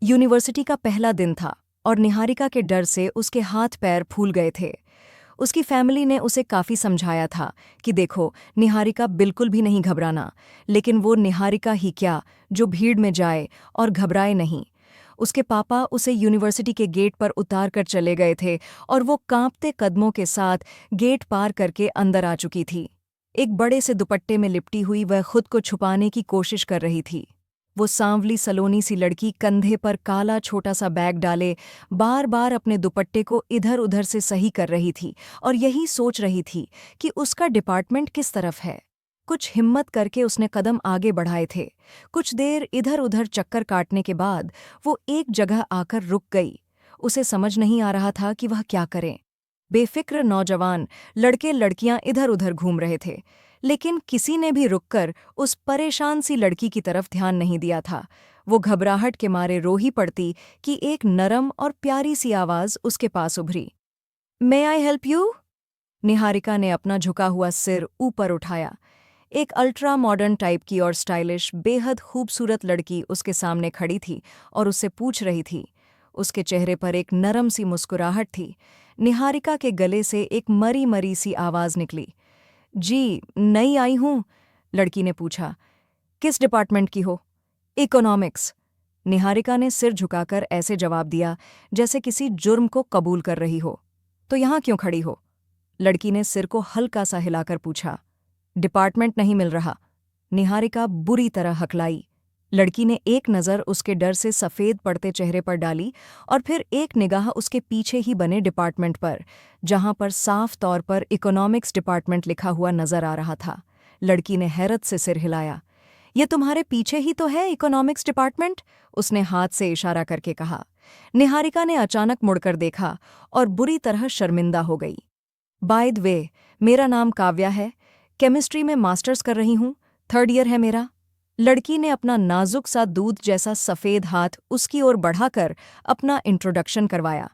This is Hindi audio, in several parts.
यूनिवर्सिटी का पहला दिन था और निहारिका के डर से उसके हाथ पैर फूल गए थे। उसकी फैमिली ने उसे काफी समझाया था कि देखो, निहारिका बिल्कुल भी नहीं घबराना, लेकिन वो निहारिका ही क्या जो भीड़ में जाए और घबराए नहीं। उसके पापा उसे यूनिवर्सिटी के गेट पर उतार कर चले गए थे और वो कांपते कदमों के साथ गेट पार करके अंदर आ चुकी थी। एक बड़े से दुपट्टे में लिपटी हुई वह खुद को छुपाने की कोशिश कर रही थी। वो सांवली सलोनी सी लड़की कंधे पर काला छोटा सा बैग डाले बार बार अपने दुपट्टे को इधर उधर से सही कर रही थी और यही सोच रही थी कि उसका डिपार्टमेंट किस तरफ है। कुछ हिम्मत करके उसने कदम आगे बढ़ाए थे। कुछ देर इधर उधर चक्कर काटने के बाद वो एक जगह आकर रुक गई। उसे समझ नहीं आ रहा था कि वह क्या करे। बेफिक्र नौजवान लड़के लड़कियां इधर उधर घूम रहे थे, लेकिन किसी ने भी रुककर उस परेशान सी लड़की की तरफ ध्यान नहीं दिया था। वो घबराहट के मारे रो ही पड़ती कि एक नरम और प्यारी सी आवाज उसके पास उभरी। मे आई हेल्प यू? निहारिका ने अपना झुका हुआ सिर ऊपर उठाया। एक अल्ट्रा मॉडर्न टाइप की और स्टाइलिश बेहद खूबसूरत लड़की उसके सामने खड़ी थी और उससे पूछ रही थी। उसके चेहरे पर एक नरम सी मुस्कुराहट थी। निहारिका के गले से एक मरी मरी सी आवाज निकली। जी, नई आई हूं, लड़की ने पूछा। किस डिपार्टमेंट की हो? इकोनॉमिक्स। निहारिका ने सिर झुकाकर ऐसे जवाब दिया जैसे किसी जुर्म को कबूल कर रही हो। तो यहां क्यों खड़ी हो? लड़की ने सिर को हल्का सा हिलाकर पूछा। डिपार्टमेंट नहीं मिल रहा। निहारिका बुरी तरह हकलाई। लड़की ने एक नज़र उसके डर से सफ़ेद पड़ते चेहरे पर डाली और फिर एक निगाह उसके पीछे ही बने डिपार्टमेंट पर, जहां पर साफ तौर पर इकोनॉमिक्स डिपार्टमेंट लिखा हुआ नजर आ रहा था। लड़की ने हैरत से सिर हिलाया। ये तुम्हारे पीछे ही तो है इकोनॉमिक्स डिपार्टमेंट, उसने हाथ से इशारा करके कहा। निहारिका ने अचानक मुड़कर देखा और बुरी तरह शर्मिंदा हो गई। बाय द वे, मेरा नाम काव्या है, केमिस्ट्री में मास्टर्स कर रही हूँ, 3rd ईयर है मेरा। लड़की ने अपना नाजुक सा दूध जैसा सफ़ेद हाथ उसकी ओर बढ़ाकर अपना इंट्रोडक्शन करवाया।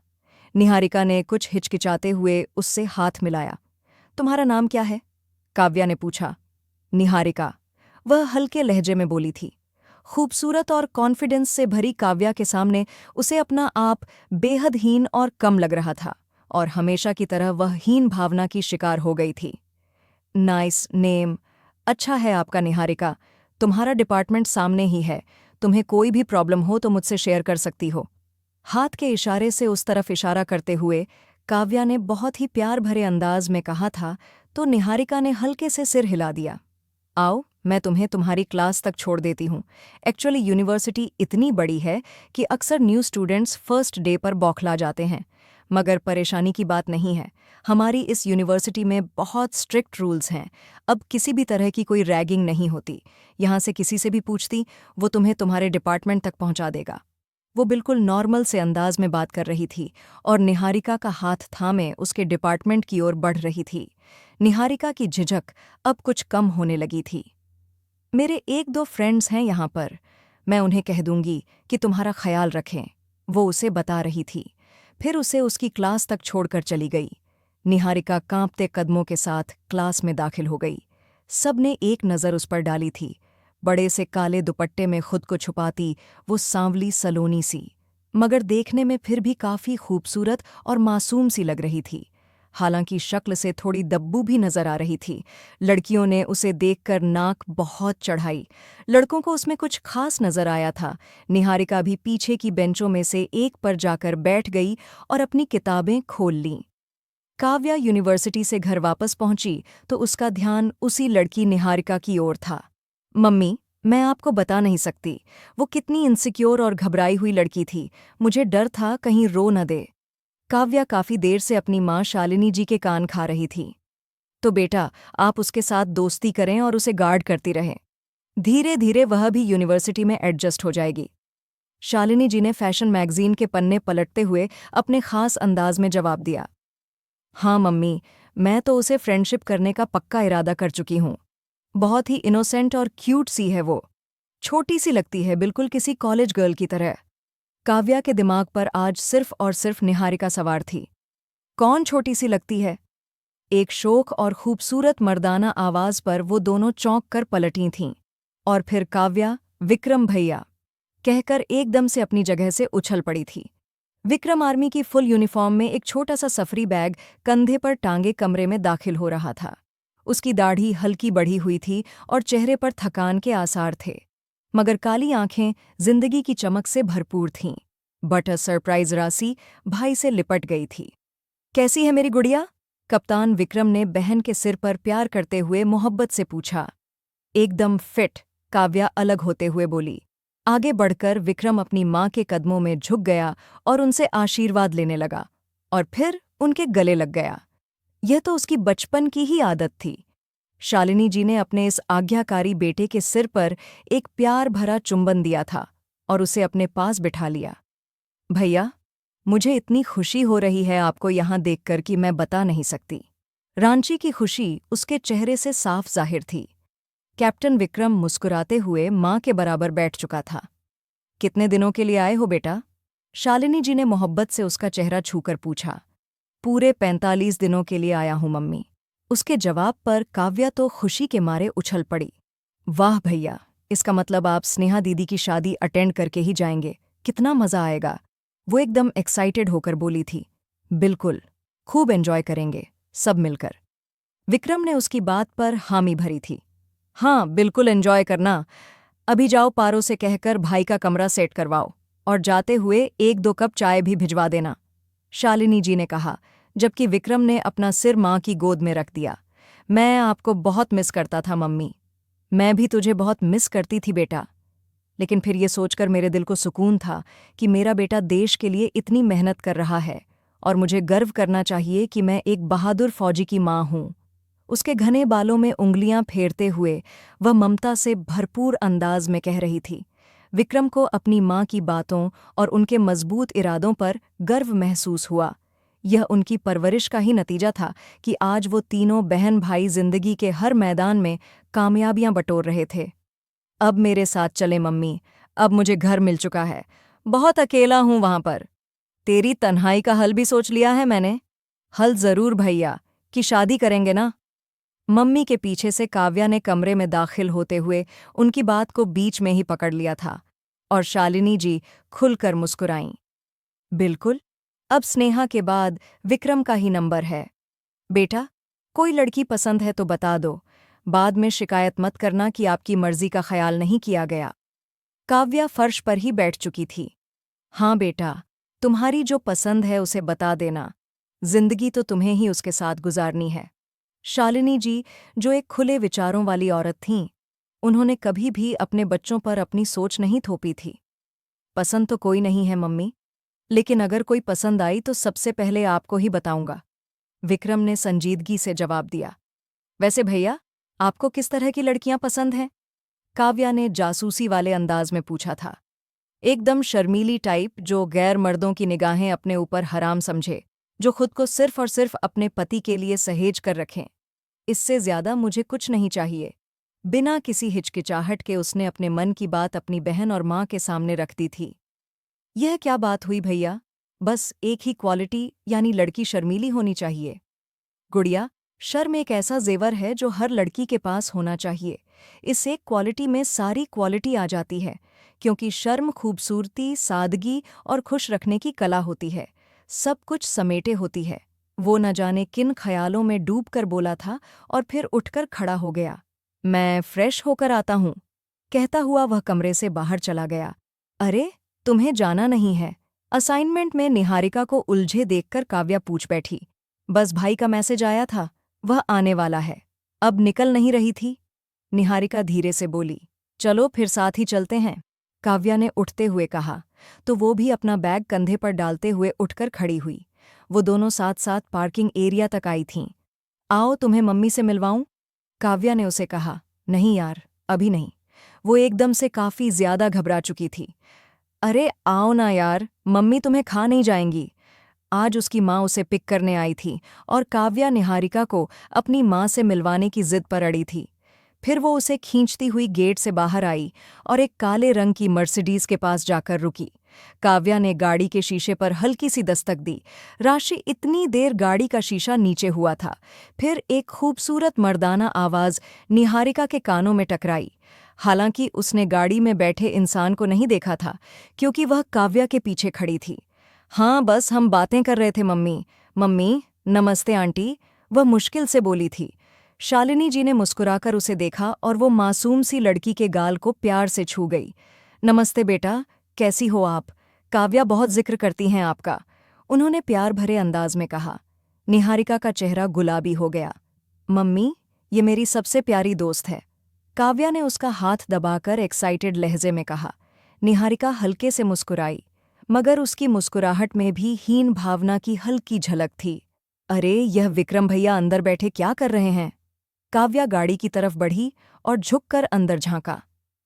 निहारिका ने कुछ हिचकिचाते हुए उससे हाथ मिलाया। तुम्हारा नाम क्या है? काव्या ने पूछा। निहारिका, वह हल्के लहजे में बोली थी। खूबसूरत और कॉन्फिडेंस से भरी काव्या के सामने उसे अपना आप बेहद हीन और कम लग रहा था, और हमेशा की तरह वह हीन भावना की शिकार हो गई थी। नाइस नेम, अच्छा है आपका निहारिका। तुम्हारा डिपार्टमेंट सामने ही है, तुम्हें कोई भी प्रॉब्लम हो तो मुझसे शेयर कर सकती हो। हाथ के इशारे से उस तरफ इशारा करते हुए काव्या ने बहुत ही प्यार भरे अंदाज में कहा था, तो निहारिका ने हल्के से सिर हिला दिया। आओ, मैं तुम्हें तुम्हारी क्लास तक छोड़ देती हूँ। एक्चुअली यूनिवर्सिटी इतनी बड़ी है कि अक्सर न्यू स्टूडेंट्स फर्स्ट डे पर बौखला जाते हैं, मगर परेशानी की बात नहीं है। हमारी इस यूनिवर्सिटी में बहुत स्ट्रिक्ट रूल्स हैं। अब किसी भी तरह की कोई रैगिंग नहीं होती। यहाँ से किसी से भी पूछती, वो तुम्हें तुम्हारे डिपार्टमेंट तक पहुँचा देगा। वो बिल्कुल नॉर्मल से अंदाज में बात कर रही थी और निहारिका का हाथ थामे उसके डिपार्टमेंट की ओर बढ़ रही थी। निहारिका की झिझक अब कुछ कम होने लगी थी। मेरे 1-2 फ्रेंड्स हैं यहाँ पर, मैं उन्हें कह दूंगी कि तुम्हारा ख्याल रखें, वो उसे बता रही थी। फिर उसे उसकी क्लास तक छोड़कर चली गई। निहारिका कांपते कदमों के साथ क्लास में दाखिल हो गई। सबने एक नज़र उस पर डाली थी। बड़े से काले दुपट्टे में खुद को छुपाती वो सांवली सलोनी सी, मगर देखने में फिर भी काफ़ी खूबसूरत और मासूम सी लग रही थी। हालांकि शक्ल से थोड़ी दब्बू भी नजर आ रही थी। लड़कियों ने उसे देखकर नाक बहुत चढ़ाई। लड़कों को उसमें कुछ खास नजर आया था। निहारिका भी पीछे की बेंचों में से एक पर जाकर बैठ गई और अपनी किताबें खोल लीं। काव्या यूनिवर्सिटी से घर वापस पहुंची तो उसका ध्यान उसी लड़की निहारिका की ओर था। मम्मी, मैं आपको बता नहीं सकती, वो कितनी इनसिक्योर और घबराई हुई लड़की थी। मुझे डर था कहीं रो न दे। काव्या काफी देर से अपनी माँ शालिनी जी के कान खा रही थी। तो बेटा, आप उसके साथ दोस्ती करें और उसे गार्ड करती रहें। धीरे धीरे वह भी यूनिवर्सिटी में एडजस्ट हो जाएगी। शालिनी जी ने फैशन मैगजीन के पन्ने पलटते हुए अपने खास अंदाज में जवाब दिया। हाँ मम्मी, मैं तो उसे फ्रेंडशिप करने का पक्का इरादा कर चुकी हूँ। बहुत ही इनोसेंट और क्यूट सी है वो। छोटी सी लगती है, बिल्कुल किसी कॉलेज गर्ल की तरह। काव्या के दिमाग पर आज सिर्फ और सिर्फ निहारिका सवार थी। कौन छोटी सी लगती है? एक शोक और खूबसूरत मर्दाना आवाज पर वो दोनों चौंक कर पलटी थीं। और फिर काव्या, विक्रम भैया। कहकर एकदम से अपनी जगह से उछल पड़ी थी। विक्रम आर्मी की फुल यूनिफॉर्म में एक छोटा सा सफरी बैग कंधे पर टांगे कमरे में दाखिल हो रहा था। उसकी दाढ़ी हल्की बढ़ी हुई थी और चेहरे पर थकान के आसार थे, मगर काली आंखें जिंदगी की चमक से भरपूर थीं। बट सरप्राइज राशि भाई से लिपट गई थी। कैसी है मेरी गुड़िया? कप्तान विक्रम ने बहन के सिर पर प्यार करते हुए मोहब्बत से पूछा। एकदम फिट, काव्या अलग होते हुए बोली। आगे बढ़कर विक्रम अपनी माँ के कदमों में झुक गया और उनसे आशीर्वाद लेने लगा, और फिर उनके गले लग गया। यह तो उसकी बचपन की ही आदत थी। शालिनी जी ने अपने इस आज्ञाकारी बेटे के सिर पर एक प्यार भरा चुंबन दिया था और उसे अपने पास बिठा लिया। भैया, मुझे इतनी खुशी हो रही है आपको यहाँ देखकर कि मैं बता नहीं सकती। रांची की खुशी उसके चेहरे से साफ जाहिर थी। कैप्टन विक्रम मुस्कुराते हुए माँ के बराबर बैठ चुका था। कितने दिनों के लिए आए हो बेटा? शालिनी जी ने मोहब्बत से उसका चेहरा छूकर पूछा। पूरे 45 दिनों के लिए आया हूं मम्मी। उसके जवाब पर काव्या तो खुशी के मारे उछल पड़ी। वाह भैया, इसका मतलब आप स्नेहा दीदी की शादी अटेंड करके ही जाएंगे। कितना मजा आएगा। वो एकदम एक्साइटेड होकर बोली थी। बिल्कुल, खूब एंजॉय करेंगे सब मिलकर। विक्रम ने उसकी बात पर हामी भरी थी। हाँ, बिल्कुल एंजॉय करना। अभी जाओ पारो से कहकर भाई का कमरा सेट करवाओ, और जाते हुए 1-2 कप चाय भी भिजवा देना, शालिनी जी ने कहा, जबकि विक्रम ने अपना सिर माँ की गोद में रख दिया। मैं आपको बहुत मिस करता था मम्मी। मैं भी तुझे बहुत मिस करती थी बेटा। लेकिन फिर ये सोचकर मेरे दिल को सुकून था कि मेरा बेटा देश के लिए इतनी मेहनत कर रहा है, और मुझे गर्व करना चाहिए कि मैं एक बहादुर फौजी की माँ हूँ। उसके घने बालों में उंगलियां फेरते हुए वह ममता से भरपूर अंदाज में कह रही थी। विक्रम को अपनी माँ की बातों और उनके मजबूत इरादों पर गर्व महसूस हुआ। यह उनकी परवरिश का ही नतीजा था कि आज वो तीनों बहन भाई जिंदगी के हर मैदान में कामयाबियां बटोर रहे थे। अब मेरे साथ चले मम्मी, अब मुझे घर मिल चुका है। बहुत अकेला हूं वहां पर। तेरी तन्हाई का हल भी सोच लिया है मैंने। हल जरूर भैया, कि शादी करेंगे ना। मम्मी के पीछे से काव्या ने कमरे में दाखिल होते हुए उनकी बात को बीच में ही पकड़ लिया था, और शालिनी जी खुलकर मुस्कुराईं। बिल्कुल, अब स्नेहा के बाद विक्रम का ही नंबर है। बेटा, कोई लड़की पसंद है तो बता दो। बाद में शिकायत मत करना कि आपकी मर्जी का ख्याल नहीं किया गया। काव्या फर्श पर ही बैठ चुकी थी। हाँ बेटा, तुम्हारी जो पसंद है उसे बता देना। जिंदगी तो तुम्हें ही उसके साथ गुजारनी है। शालिनी जी, जो एक खुले विचारों वाली औरत थीं, उन्होंने कभी भी अपने बच्चों पर अपनी सोच नहीं थोपी थी। पसंद तो कोई नहीं है मम्मी, लेकिन अगर कोई पसंद आई तो सबसे पहले आपको ही बताऊंगा, विक्रम ने संजीदगी से जवाब दिया। वैसे भैया, आपको किस तरह की लड़कियां पसंद हैं? काव्या ने जासूसी वाले अंदाज में पूछा था। एकदम शर्मीली टाइप, जो गैर मर्दों की निगाहें अपने ऊपर हराम समझे, जो खुद को सिर्फ और सिर्फ अपने पति के लिए सहेज कर रखें। इससे ज्यादा मुझे कुछ नहीं चाहिए। बिना किसी हिचकिचाहट के उसने अपने मन की बात अपनी बहन और माँ के सामने रख दी थी। यह क्या बात हुई भैया? बस एक ही क्वालिटी, यानी लड़की शर्मीली होनी चाहिए? गुड़िया, शर्म एक ऐसा जेवर है जो हर लड़की के पास होना चाहिए। इस एक क्वालिटी में सारी क्वालिटी आ जाती है, क्योंकि शर्म खूबसूरती, सादगी और खुश रखने की कला होती है। सब कुछ समेटे होती है। वो न जाने किन ख्यालों में डूबकर बोला था और फिर उठकर खड़ा हो गया। मैं फ्रेश होकर आता हूँ, कहता हुआ वह कमरे से बाहर चला गया। अरे, तुम्हें जाना नहीं है? असाइनमेंट में निहारिका को उलझे देखकर काव्या पूछ बैठी। बस भाई का मैसेज आया था, वह आने वाला है। अब निकल नहीं रही थी? निहारिका धीरे से बोली। चलो फिर साथ ही चलते हैं, काव्या ने उठते हुए कहा, तो वो भी अपना बैग कंधे पर डालते हुए उठकर खड़ी हुई। वो दोनों साथ साथ पार्किंग एरिया तक आई थीं। आओ तुम्हें मम्मी से मिलवाऊं? काव्या ने उसे कहा। नहीं यार, अभी नहीं। वो एकदम से काफी ज्यादा घबरा चुकी थी। अरे आओ ना यार, मम्मी तुम्हें खा नहीं जाएंगी। आज उसकी माँ उसे पिक करने आई थी और काव्या निहारिका को अपनी माँ से मिलवाने की जिद पर अड़ी थी। फिर वो उसे खींचती हुई गेट से बाहर आई और एक काले रंग की मर्सिडीज के पास जाकर रुकी। काव्या ने गाड़ी के शीशे पर हल्की सी दस्तक दी। राशि इतनी देर गाड़ी का शीशा नीचे हुआ था। फिर एक खूबसूरत मर्दाना आवाज निहारिका के कानों में टकराई। हालांकि उसने गाड़ी में बैठे इंसान को नहीं देखा था, क्योंकि वह काव्या के पीछे खड़ी थी। हाँ, बस हम बातें कर रहे थे मम्मी। मम्मी, नमस्ते आंटी, वह मुश्किल से बोली थी। शालिनी जी ने मुस्कुराकर उसे देखा और वो मासूम सी लड़की के गाल को प्यार से छू गई। नमस्ते बेटा, कैसी हो आप? काव्या बहुत जिक्र करती हैं आपका, उन्होंने प्यार भरे अंदाज में कहा। निहारिका का चेहरा गुलाबी हो गया। मम्मी, ये मेरी सबसे प्यारी दोस्त है, काव्या ने उसका हाथ दबाकर एक्साइटेड लहजे में कहा। निहारिका हल्के से मुस्कुराई, मगर उसकी मुस्कुराहट में भी हीन भावना की हल्की झलक थी। अरे, यह विक्रम भैया अंदर बैठे क्या कर रहे हैं? काव्या गाड़ी की तरफ बढ़ी और झुककर अंदर झांका।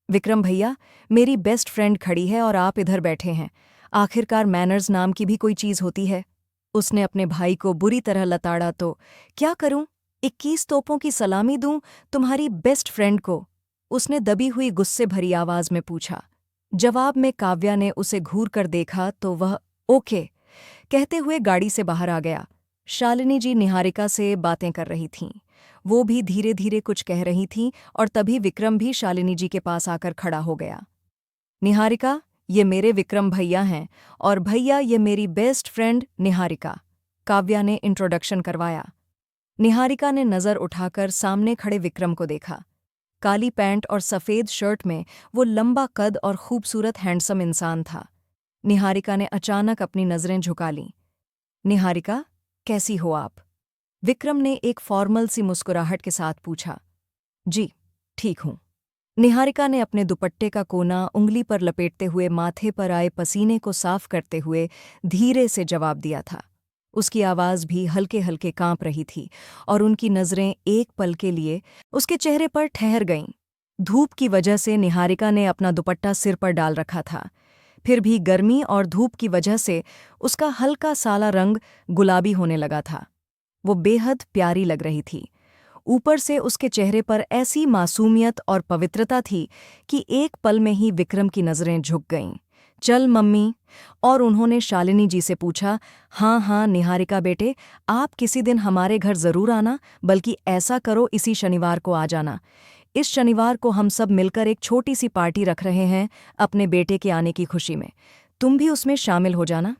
विक्रम भैया, मेरी बेस्ट फ्रेंड खड़ी है और आप इधर बैठे हैं। आखिरकार मैनर्स नाम की भी कोई चीज होती है। उसने अपने भाई को बुरी तरह लताड़ा तो क्या करूं? 21 तोपों की सलामी दूं तुम्हारी बेस्ट फ्रेंड को? उसने दबी हुई गुस्से भरी आवाज में पूछा। जवाब में काव्या ने उसे घूर कर देखा तो वह ओके कहते हुए गाड़ी से बाहर आ गया। शालिनी जी निहारिका से बातें कर रही थीं। वो भी धीरे धीरे कुछ कह रही थीं और तभी विक्रम भी शालिनी जी के पास आकर खड़ा हो गया। निहारिका, ये मेरे विक्रम भैया हैं और भैया ये मेरी बेस्ट फ्रेंड निहारिका, काव्या ने इंट्रोडक्शन करवाया। निहारिका ने नज़र उठाकर सामने खड़े विक्रम को देखा। काली पैंट और सफ़ेद शर्ट में वो लंबा कद और खूबसूरत हैंडसम इंसान था। निहारिका ने अचानक अपनी नज़रें झुका लीं। निहारिका, कैसी हो आप? विक्रम ने एक फॉर्मल सी मुस्कुराहट के साथ पूछा। जी, ठीक हूँ। निहारिका ने अपने दुपट्टे का कोना उंगली पर लपेटते हुए माथे पर आए पसीने को साफ करते हुए धीरे से जवाब दिया था। उसकी आवाज़ भी हल्के हल्के कांप रही थी और उनकी नज़रें एक पल के लिए उसके चेहरे पर ठहर गईं। धूप की वजह से निहारिका ने अपना दुपट्टा सिर पर डाल रखा था, फिर भी गर्मी और धूप की वजह से उसका हल्का साला रंग गुलाबी होने लगा था। वो बेहद प्यारी लग रही थी। ऊपर से उसके चेहरे पर ऐसी मासूमियत और पवित्रता थी कि एक पल में ही विक्रम की नज़रें झुक गईं। चल मम्मी, और उन्होंने शालिनी जी से पूछा। हाँ हाँ निहारिका बेटे, आप किसी दिन हमारे घर ज़रूर आना, बल्कि ऐसा करो इसी शनिवार को आ जाना। इस शनिवार को हम सब मिलकर एक छोटी सी पार्टी रख रहे हैं अपने बेटे के आने की खुशी में, तुम भी उसमें शामिल हो जाना।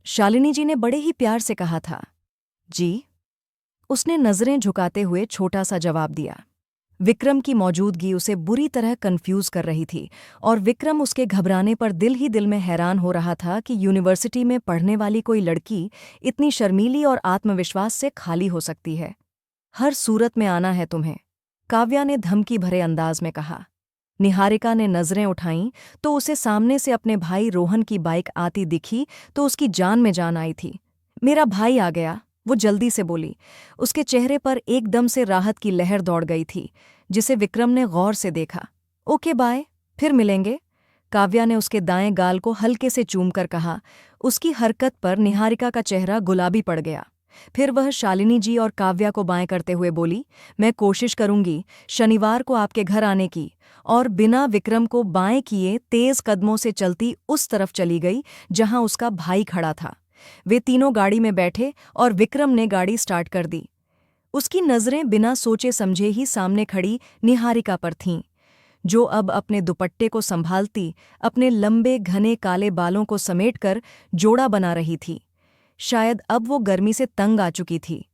शालिनी जी ने बड़े ही प्यार से कहा था। जी, उसने नज़रें झुकाते हुए छोटा सा जवाब दिया। विक्रम की मौजूदगी उसे बुरी तरह कंफ्यूज कर रही थी और विक्रम उसके घबराने पर दिल ही दिल में हैरान हो रहा था कि यूनिवर्सिटी में पढ़ने वाली कोई लड़की इतनी शर्मीली और आत्मविश्वास से खाली हो सकती है। हर सूरत में आना है तुम्हें, काव्या ने धमकी भरे अंदाज में कहा। निहारिका ने नज़रें उठाईं तो उसे सामने से अपने भाई रोहन की बाइक आती दिखी तो उसकी जान में जान आई थी। मेरा भाई आ गया, वो जल्दी से बोली। उसके चेहरे पर एकदम से राहत की लहर दौड़ गई थी, जिसे विक्रम ने गौर से देखा। ओके बाय, फिर मिलेंगे, काव्या ने उसके दाएं गाल को हल्के से चूमकर कहा। उसकी हरकत पर निहारिका का चेहरा गुलाबी पड़ गया। फिर वह शालिनी जी और काव्या को बाएं करते हुए बोली, मैं कोशिश करूंगी शनिवार को आपके घर आने की, और बिना विक्रम को बाएं किए तेज कदमों से चलती उस तरफ चली गई जहां उसका भाई खड़ा था। वे तीनों गाड़ी में बैठे और विक्रम ने गाड़ी स्टार्ट कर दी। उसकी नज़रें बिना सोचे समझे ही सामने खड़ी निहारिका पर थीं, जो अब अपने दुपट्टे को संभालती अपने लंबे घने काले बालों को समेटकर जोड़ा बना रही थी। शायद अब वो गर्मी से तंग आ चुकी थी,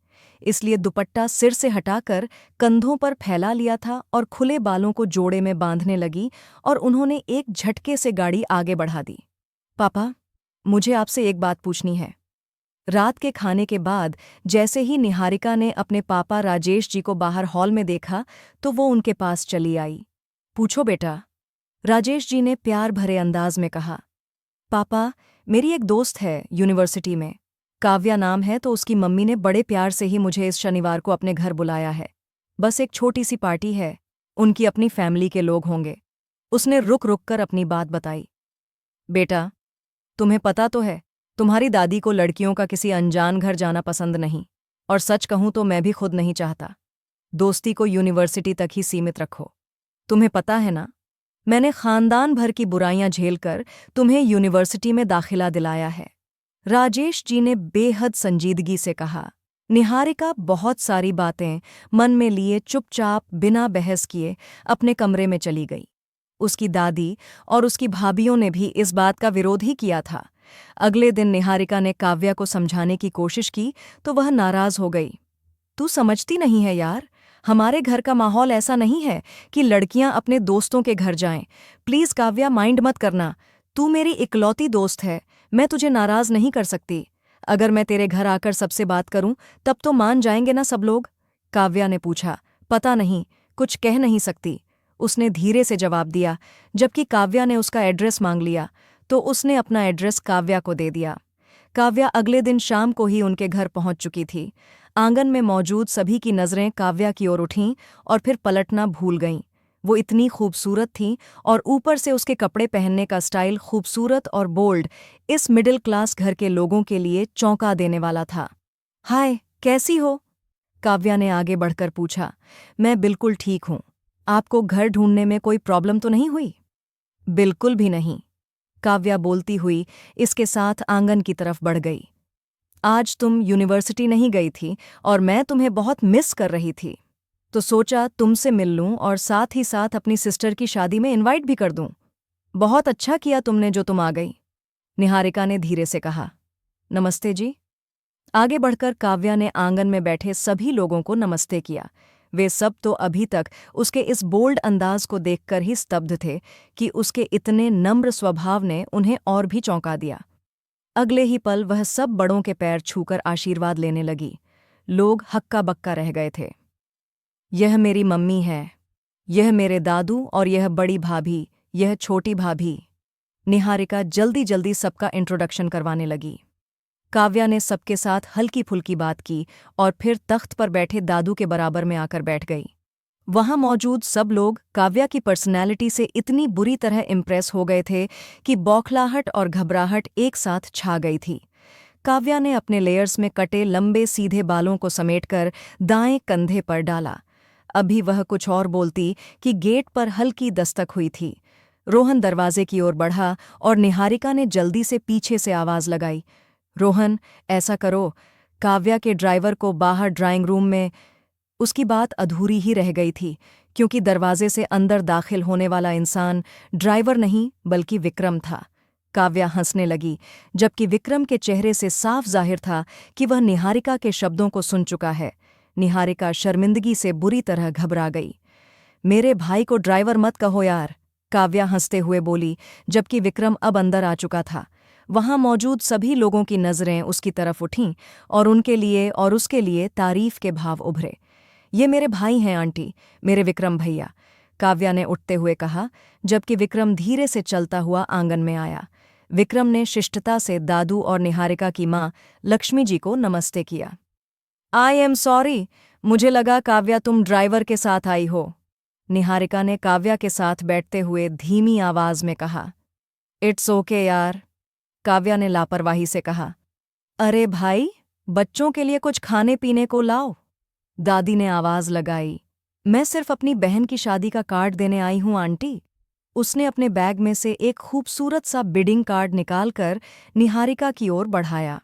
इसलिए दुपट्टा सिर से हटाकर कंधों पर फैला लिया था और खुले बालों को जोड़े में बांधने लगी और उन्होंने एक झटके से गाड़ी आगे बढ़ा दी। पापा, मुझे आपसे एक बात पूछनी है। रात के खाने के बाद जैसे ही निहारिका ने अपने पापा राजेश जी को बाहर हॉल में देखा तो वो उनके पास चली आई। पूछो बेटा, राजेश जी ने प्यार भरे अंदाज में कहा। पापा, मेरी एक दोस्त है यूनिवर्सिटी में, काव्या नाम है, तो उसकी मम्मी ने बड़े प्यार से ही मुझे इस शनिवार को अपने घर बुलाया है। बस एक छोटी सी पार्टी है, उनकी अपनी फैमिली के लोग होंगे। उसने रुक रुक कर अपनी बात बताई। बेटा, तुम्हें पता तो है तुम्हारी दादी को लड़कियों का किसी अनजान घर जाना पसंद नहीं, और सच कहूं तो मैं भी खुद नहीं चाहता। दोस्ती को यूनिवर्सिटी तक ही सीमित रखो। तुम्हें पता है ना, मैंने खानदान भर की बुराइयां झेलकर तुम्हें यूनिवर्सिटी में दाखिला दिलाया है, राजेश जी ने बेहद संजीदगी से कहा। निहारिका बहुत सारी बातें मन में लिए चुपचाप बिना बहस किए अपने कमरे में चली गई। उसकी दादी और उसकी भाभियों ने भी इस बात का विरोध ही किया था। अगले दिन निहारिका ने काव्या को समझाने की कोशिश की तो वह नाराज हो गई। तू समझती नहीं है यार, हमारे घर का माहौल ऐसा नहीं है कि लड़कियां अपने दोस्तों के घर जाएं। प्लीज काव्या, माइंड मत करना। तू मेरी इकलौती दोस्त है, मैं तुझे नाराज नहीं कर सकती। अगर मैं तेरे घर आकर सबसे बात करूं तब तो मान जाएंगे ना सब लोग? काव्या ने पूछा। पता नहीं, कुछ कह नहीं सकती, उसने धीरे से जवाब दिया। जबकि काव्या ने उसका एड्रेस मांग लिया तो उसने अपना एड्रेस काव्या को दे दिया। काव्या अगले दिन शाम को ही उनके घर पहुंच चुकी थी। आंगन में मौजूद सभी की नजरें काव्या की ओर उठीं और फिर पलटना भूल गईं। वो इतनी खूबसूरत थी और ऊपर से उसके कपड़े पहनने का स्टाइल खूबसूरत और बोल्ड, इस मिडिल क्लास घर के लोगों के लिए चौंका देने वाला था। हाय, कैसी हो? काव्या ने आगे बढ़कर पूछा। मैं बिल्कुल ठीक हूं। आपको घर ढूंढने में कोई प्रॉब्लम तो नहीं हुई? बिल्कुल भी नहीं, काव्या बोलती हुई इसके साथ आंगन की तरफ बढ़ गई। आज तुम यूनिवर्सिटी नहीं गई थी और मैं तुम्हें बहुत मिस कर रही थी, तो सोचा तुमसे मिल लूं और साथ ही साथ अपनी सिस्टर की शादी में इनवाइट भी कर दूं। बहुत अच्छा किया तुमने जो तुम आ गई, निहारिका ने धीरे से कहा। नमस्ते जी। आगे बढ़कर काव्या ने आंगन में बैठे सभी लोगों को नमस्ते किया। वे सब तो अभी तक उसके इस बोल्ड अंदाज को देखकर ही स्तब्ध थे कि उसके इतने नम्र स्वभाव ने उन्हें और भी चौंका दिया। अगले ही पल वह सब बड़ों के पैर छूकर आशीर्वाद लेने लगी। लोग हक्का बक्का रह गए थे। यह मेरी मम्मी है, यह मेरे दादू और यह बड़ी भाभी, यह छोटी भाभी। निहारिका जल्दी जल्दी सबका इंट्रोडक्शन करवाने लगी। काव्या ने सबके साथ हल्की फुल्की बात की और फिर तख्त पर बैठे दादू के बराबर में आकर बैठ गई। वहां मौजूद सब लोग काव्या की पर्सनैलिटी से इतनी बुरी तरह इम्प्रेस हो गए थे कि बौखलाहट और घबराहट एक साथ छा गई थी। काव्या ने अपने लेयर्स में कटे लंबे सीधे बालों को समेटकर दाएं कंधे पर डाला। अभी वह कुछ और बोलती कि गेट पर हल्की दस्तक हुई थी। रोहन दरवाजे की ओर बढ़ा और निहारिका ने जल्दी से पीछे से आवाज लगाई। रोहन, ऐसा करो, काव्या के ड्राइवर को बाहर ड्राइंग रूम में। उसकी बात अधूरी ही रह गई थी क्योंकि दरवाजे से अंदर दाखिल होने वाला इंसान ड्राइवर नहीं बल्कि विक्रम था। काव्या हंसने लगी, जबकि विक्रम के चेहरे से साफ जाहिर था कि वह निहारिका के शब्दों को सुन चुका है। निहारिका शर्मिंदगी से बुरी तरह घबरा गई। मेरे भाई को ड्राइवर मत कहो यार, काव्या हंसते हुए बोली, जबकि विक्रम अब अंदर आ चुका था। वहां मौजूद सभी लोगों की नजरें उसकी तरफ उठीं और उनके लिए और उसके लिए तारीफ के भाव उभरे। ये मेरे भाई हैं आंटी, मेरे विक्रम भैया, काव्या ने उठते हुए कहा, जबकि विक्रम धीरे से चलता हुआ आंगन में आया। विक्रम ने शिष्टता से दादू और निहारिका की मां लक्ष्मी जी को नमस्ते किया। आई एम सॉरी, मुझे लगा काव्या तुम ड्राइवर के साथ आई हो, निहारिका ने काव्या के साथ बैठते हुए धीमी आवाज में कहा। इट्स ओके यार, काव्या ने लापरवाही से कहा। अरे भाई, बच्चों के लिए कुछ खाने पीने को लाओ, दादी ने आवाज लगाई। मैं सिर्फ अपनी बहन की शादी का कार्ड देने आई हूं आंटी। उसने अपने बैग में से एक खूबसूरत सा बिडिंग कार्ड निकालकर निहारिका की ओर बढ़ाया।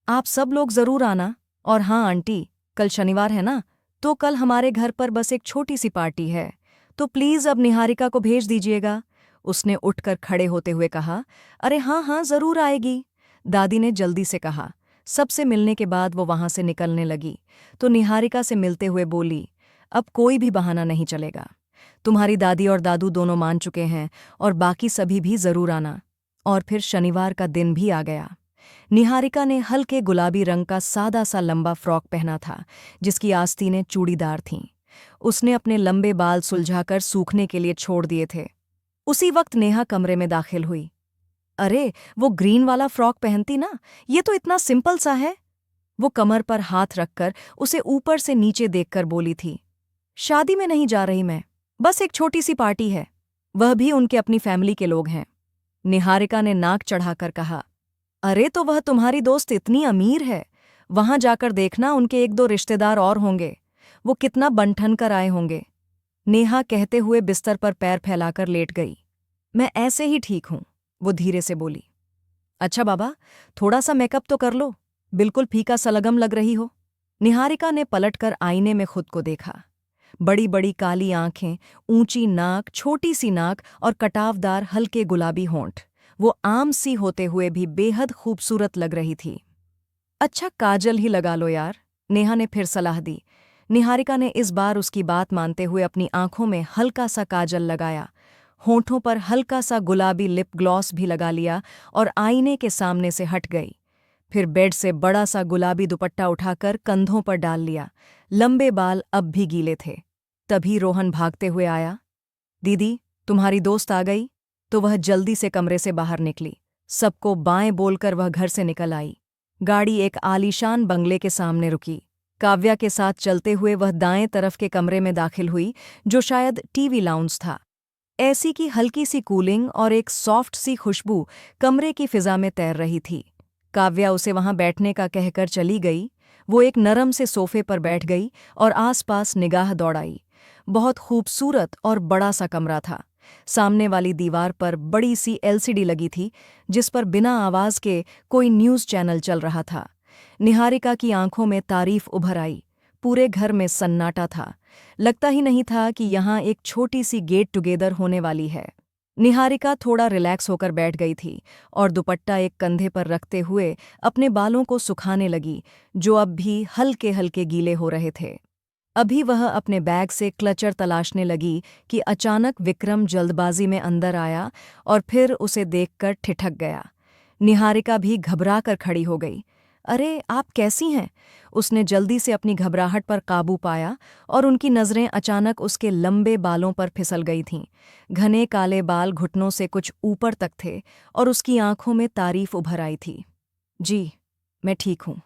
आप सब लोग जरूर आना, और हाँ आंटी, कल शनिवार है ना, तो कल हमारे घर पर बस एक छोटी सी पार्टी है, तो प्लीज अब निहारिका को भेज दीजिएगा, उसने उठकर खड़े होते हुए कहा। अरे हाँ हाँ, जरूर आएगी, दादी ने जल्दी से कहा। सबसे मिलने के बाद वो वहां से निकलने लगी तो निहारिका से मिलते हुए बोली, अब कोई भी बहाना नहीं चलेगा। तुम्हारी दादी और दादू दोनों मान चुके हैं और बाकी सभी भी जरूर आना। और फिर शनिवार का दिन भी आ गया। निहारिका ने हल्के गुलाबी रंग का सादा सा लंबा फ्रॉक पहना था जिसकी आस्तीनें चूड़ीदार थीं। उसने अपने लंबे बाल सुलझाकर सूखने के लिए छोड़ दिए थे। उसी वक्त नेहा कमरे में दाखिल हुई। अरे, वो ग्रीन वाला फ्रॉक पहनती ना, ये तो इतना सिंपल सा है, वो कमर पर हाथ रखकर उसे ऊपर से नीचे देखकर बोली थी। शादी में नहीं जा रही मैं, बस एक छोटी सी पार्टी है, वह भी उनके अपनी फैमिली के लोग हैं, निहारिका ने नाक चढ़ाकर कहा। अरे, तो वह तुम्हारी दोस्त इतनी अमीर है, वहां जाकर देखना, उनके एक दो रिश्तेदार और होंगे, वो कितना बनठन कर आए होंगे, नेहा कहते हुए बिस्तर पर पैर फैलाकर लेट गई। मैं ऐसे ही ठीक हूं, वो धीरे से बोली। अच्छा बाबा, थोड़ा सा मेकअप तो कर लो, बिल्कुल फीका सलगम लग रही हो, निहारिका ने पलटकर आईने में खुद को देखा। बड़ी बड़ी काली आंखें, ऊंची नाक, छोटी सी नाक और कटावदार हल्के गुलाबी होंठ। वो आम सी होते हुए भी बेहद खूबसूरत लग रही थी। अच्छा, काजल ही लगा लो यार, नेहा ने फिर सलाह दी। निहारिका ने इस बार उसकी बात मानते हुए अपनी आंखों में हल्का सा काजल लगाया, होंठों पर हल्का सा गुलाबी लिप ग्लॉस भी लगा लिया और आईने के सामने से हट गई। फिर बेड से बड़ा सा गुलाबी दुपट्टा उठाकर कंधों पर डाल लिया। लंबे बाल अब भी गीले थे। तभी रोहन भागते हुए आया। दीदी, तुम्हारी दोस्त आ गई। तो वह जल्दी से कमरे से बाहर निकली। सबको बाएं बोलकर वह घर से निकल आई। गाड़ी एक आलीशान बंगले के सामने रुकी। काव्या के साथ चलते हुए वह दाएं तरफ के कमरे में दाखिल हुई, जो शायद टीवी लाउंज था। ऐसी की हल्की सी कूलिंग और एक सॉफ्ट सी खुशबू कमरे की फिजा में तैर रही थी। काव्या उसे वहां बैठने का कहकर चली गई। वो एक नरम से सोफे पर बैठ गई और आसपास निगाह दौड़ाई। बहुत खूबसूरत और बड़ा सा कमरा था। सामने वाली दीवार पर बड़ी सी एलसीडी लगी थी, जिस पर बिना आवाज के कोई न्यूज़ चैनल चल रहा था। निहारिका की आंखों में तारीफ उभर आई। पूरे घर में सन्नाटा था। लगता ही नहीं था कि यहाँ एक छोटी सी गेट टुगेदर होने वाली है। निहारिका थोड़ा रिलैक्स होकर बैठ गई थी और दुपट्टा एक कंधे पर रखते हुए अपने बालों को सुखाने लगी, जो अब भी हल्के हल्के गीले हो रहे थे। अभी वह अपने बैग से क्लचर तलाशने लगी कि अचानक विक्रम जल्दबाजी में अंदर आया और फिर उसे देखकर ठिठक गया। निहारिका भी घबरा कर खड़ी हो गई। अरे, आप कैसी हैं? उसने जल्दी से अपनी घबराहट पर काबू पाया और उनकी नज़रें अचानक उसके लंबे बालों पर फिसल गई थीं। घने काले बाल घुटनों से कुछ ऊपर तक थे और उसकी आंखों में तारीफ उभर आई थी। जी, मैं ठीक हूँ।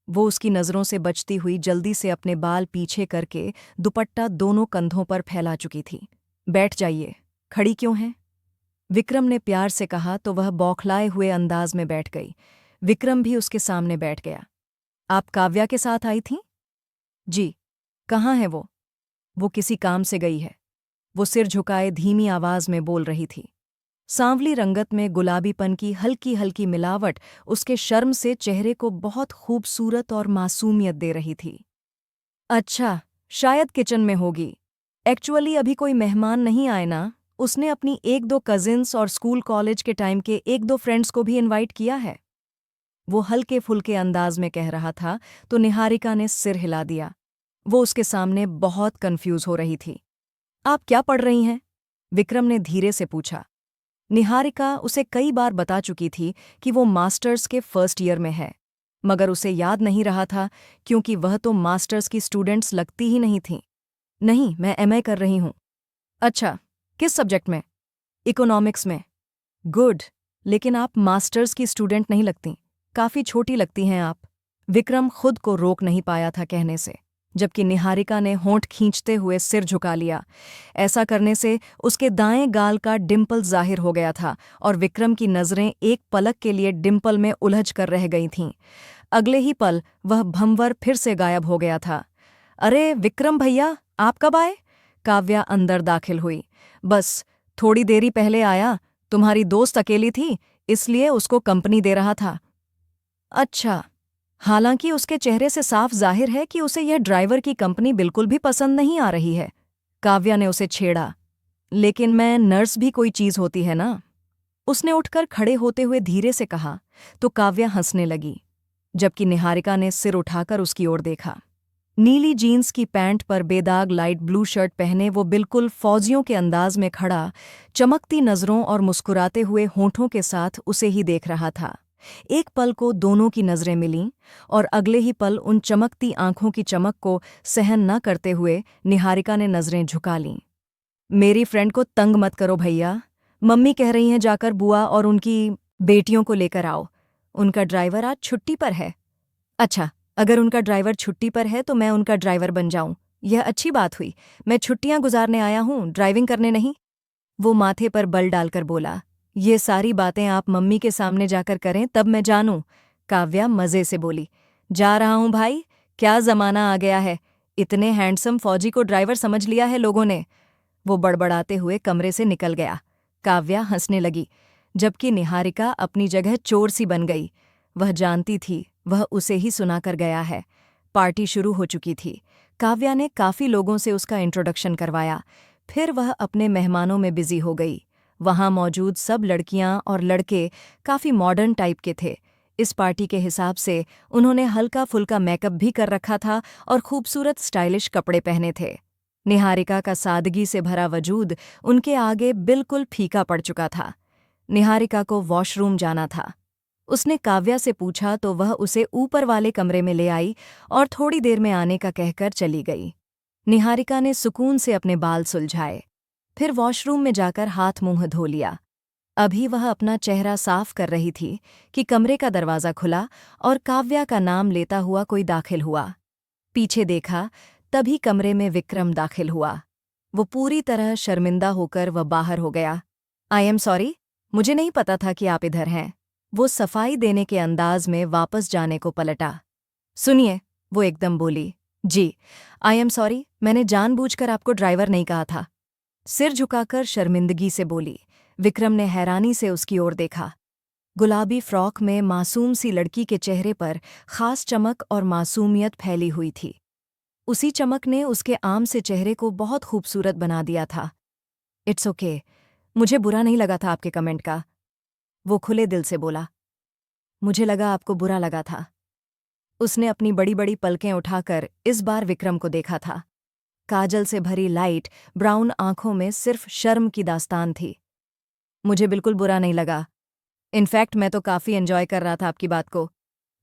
वो उसकी नज़रों से बचती हुई जल्दी से अपने बाल पीछे करके दुपट्टा दोनों कंधों पर फैला चुकी थी। बैठ जाइए, खड़ी क्यों हैं? विक्रम ने प्यार से कहा तो वह बौखलाए हुए अंदाज में बैठ गई। विक्रम भी उसके सामने बैठ गया। आप काव्या के साथ आई थीं? जी। कहाँ है वो? वो किसी काम से गई है। वो सिर झुकाए धीमी आवाज में बोल रही थी। सांवली रंगत में गुलाबीपन की हल्की हल्की मिलावट उसके शर्म से चेहरे को बहुत खूबसूरत और मासूमियत दे रही थी। अच्छा, शायद किचन में होगी। एक्चुअली अभी कोई मेहमान नहीं आए ना। उसने अपनी एक दो कजिन्स और स्कूल कॉलेज के टाइम के एक दो फ्रेंड्स को भी इनवाइट किया है। वो हल्के फुल्के अंदाज में कह रहा था तो निहारिका ने सिर हिला दिया। वो उसके सामने बहुत कंफ्यूज हो रही थी। आप क्या पढ़ रही हैं? विक्रम ने धीरे से पूछा। निहारिका उसे कई बार बता चुकी थी कि वो मास्टर्स के फर्स्ट ईयर में है, मगर उसे याद नहीं रहा था क्योंकि वह तो मास्टर्स की स्टूडेंट्स लगती ही नहीं थीं। नहीं, मैं एमए कर रही हूँ। अच्छा, किस सब्जेक्ट में? इकोनॉमिक्स में। गुड, लेकिन आप मास्टर्स की स्टूडेंट नहीं लगती, काफ़ी छोटी लगती हैं आप। विक्रम खुद को रोक नहीं पाया था कहने से, जबकि निहारिका ने होंठ खींचते हुए सिर झुका लिया। ऐसा करने से उसके दाएं गाल का डिंपल जाहिर हो गया था और विक्रम की नज़रें एक पलक के लिए डिंपल में उलझ कर रह गई थीं। अगले ही पल वह भंवर फिर से गायब हो गया था। अरे विक्रम भैया, आप कब आए? काव्या अंदर दाखिल हुई। बस थोड़ी देरी पहले आया। तुम्हारी दोस्त अकेली थी, इसलिए उसको कंपनी दे रहा था। अच्छा। हालांकि उसके चेहरे से साफ जाहिर है कि उसे यह ड्राइवर की कंपनी बिल्कुल भी पसंद नहीं आ रही है। काव्या ने उसे छेड़ा। लेकिन मैं नर्स भी कोई चीज होती है ना। उसने उठकर खड़े होते हुए धीरे से कहा तो काव्या हंसने लगी, जबकि निहारिका ने सिर उठाकर उसकी ओर देखा। नीली जीन्स की पैंट पर बेदाग लाइट ब्लू शर्ट पहने वो बिल्कुल फौजियों के अंदाज में खड़ा, चमकती नज़रों और मुस्कुराते हुए होंठों के साथ उसे ही देख रहा था। एक पल को दोनों की नज़रें मिलीं और अगले ही पल उन चमकती आंखों की चमक को सहन न करते हुए निहारिका ने नज़रें झुका लीं। मेरी फ्रेंड को तंग मत करो भैया। मम्मी कह रही हैं जाकर बुआ और उनकी बेटियों को लेकर आओ। उनका ड्राइवर आज छुट्टी पर है। अच्छा, अगर उनका ड्राइवर छुट्टी पर है तो मैं उनका ड्राइवर बन जाऊं। यह अच्छी बात हुई। मैं छुट्टियां गुजारने आया हूं, ड्राइविंग करने नहीं। वो माथे पर बल डालकर बोला। ये सारी बातें आप मम्मी के सामने जाकर करें तब मैं जानूं। काव्या मज़े से बोली। जा रहा हूं भाई, क्या ज़माना आ गया है। इतने हैंडसम फौजी को ड्राइवर समझ लिया है लोगों ने। वो बड़बड़ाते हुए कमरे से निकल गया। काव्या हंसने लगी, जबकि निहारिका अपनी जगह चोर सी बन गई। वह जानती थी वह उसे ही सुनाकर गया है, पार्टी शुरू हो चुकी थी। काव्या ने काफ़ी लोगों से उसका इंट्रोडक्शन करवाया। फिर वह अपने मेहमानों में बिजी हो गई। वहाँ मौजूद सब लड़कियां और लड़के काफ़ी मॉडर्न टाइप के थे। इस पार्टी के हिसाब से उन्होंने हल्का फुल्का मेकअप भी कर रखा था और खूबसूरत स्टाइलिश कपड़े पहने थे। निहारिका का सादगी से भरा वजूद उनके आगे बिल्कुल फीका पड़ चुका था। निहारिका को वॉशरूम जाना था। उसने काव्या से पूछा तो वह उसे ऊपर वाले कमरे में ले आई और थोड़ी देर में आने का कहकर चली गई। निहारिका ने सुकून से अपने बाल सुलझाए, फिर वॉशरूम में जाकर हाथ मुंह धो लिया। अभी वह अपना चेहरा साफ कर रही थी कि कमरे का दरवाज़ा खुला और काव्या का नाम लेता हुआ कोई दाखिल हुआ। पीछे देखा, तभी कमरे में विक्रम दाखिल हुआ। वो पूरी तरह शर्मिंदा होकर वह बाहर हो गया। आई एम सॉरी, मुझे नहीं पता था कि आप इधर हैं। वो सफाई देने के अंदाज में वापस जाने को पलटा। सुनिए, वो एकदम बोली। जी, आई एम सॉरी, मैंने जानबूझकर आपको ड्राइवर नहीं कहा था। सिर झुकाकर शर्मिंदगी से बोली। विक्रम ने हैरानी से उसकी ओर देखा। गुलाबी फ्रॉक में मासूम सी लड़की के चेहरे पर खास चमक और मासूमियत फैली हुई थी। उसी चमक ने उसके आम से चेहरे को बहुत खूबसूरत बना दिया था। इट्स ओके, मुझे बुरा नहीं लगा था आपके कमेंट का, वो खुले दिल से बोला। मुझे लगा आपको बुरा लगा था। उसने अपनी बड़ी बड़ी पलकें उठाकर इस बार विक्रम को देखा था। काजल से भरी लाइट ब्राउन आंखों में सिर्फ शर्म की दास्तान थी। मुझे बिल्कुल बुरा नहीं लगा। इनफैक्ट मैं तो काफ़ी एंजॉय कर रहा था आपकी बात को,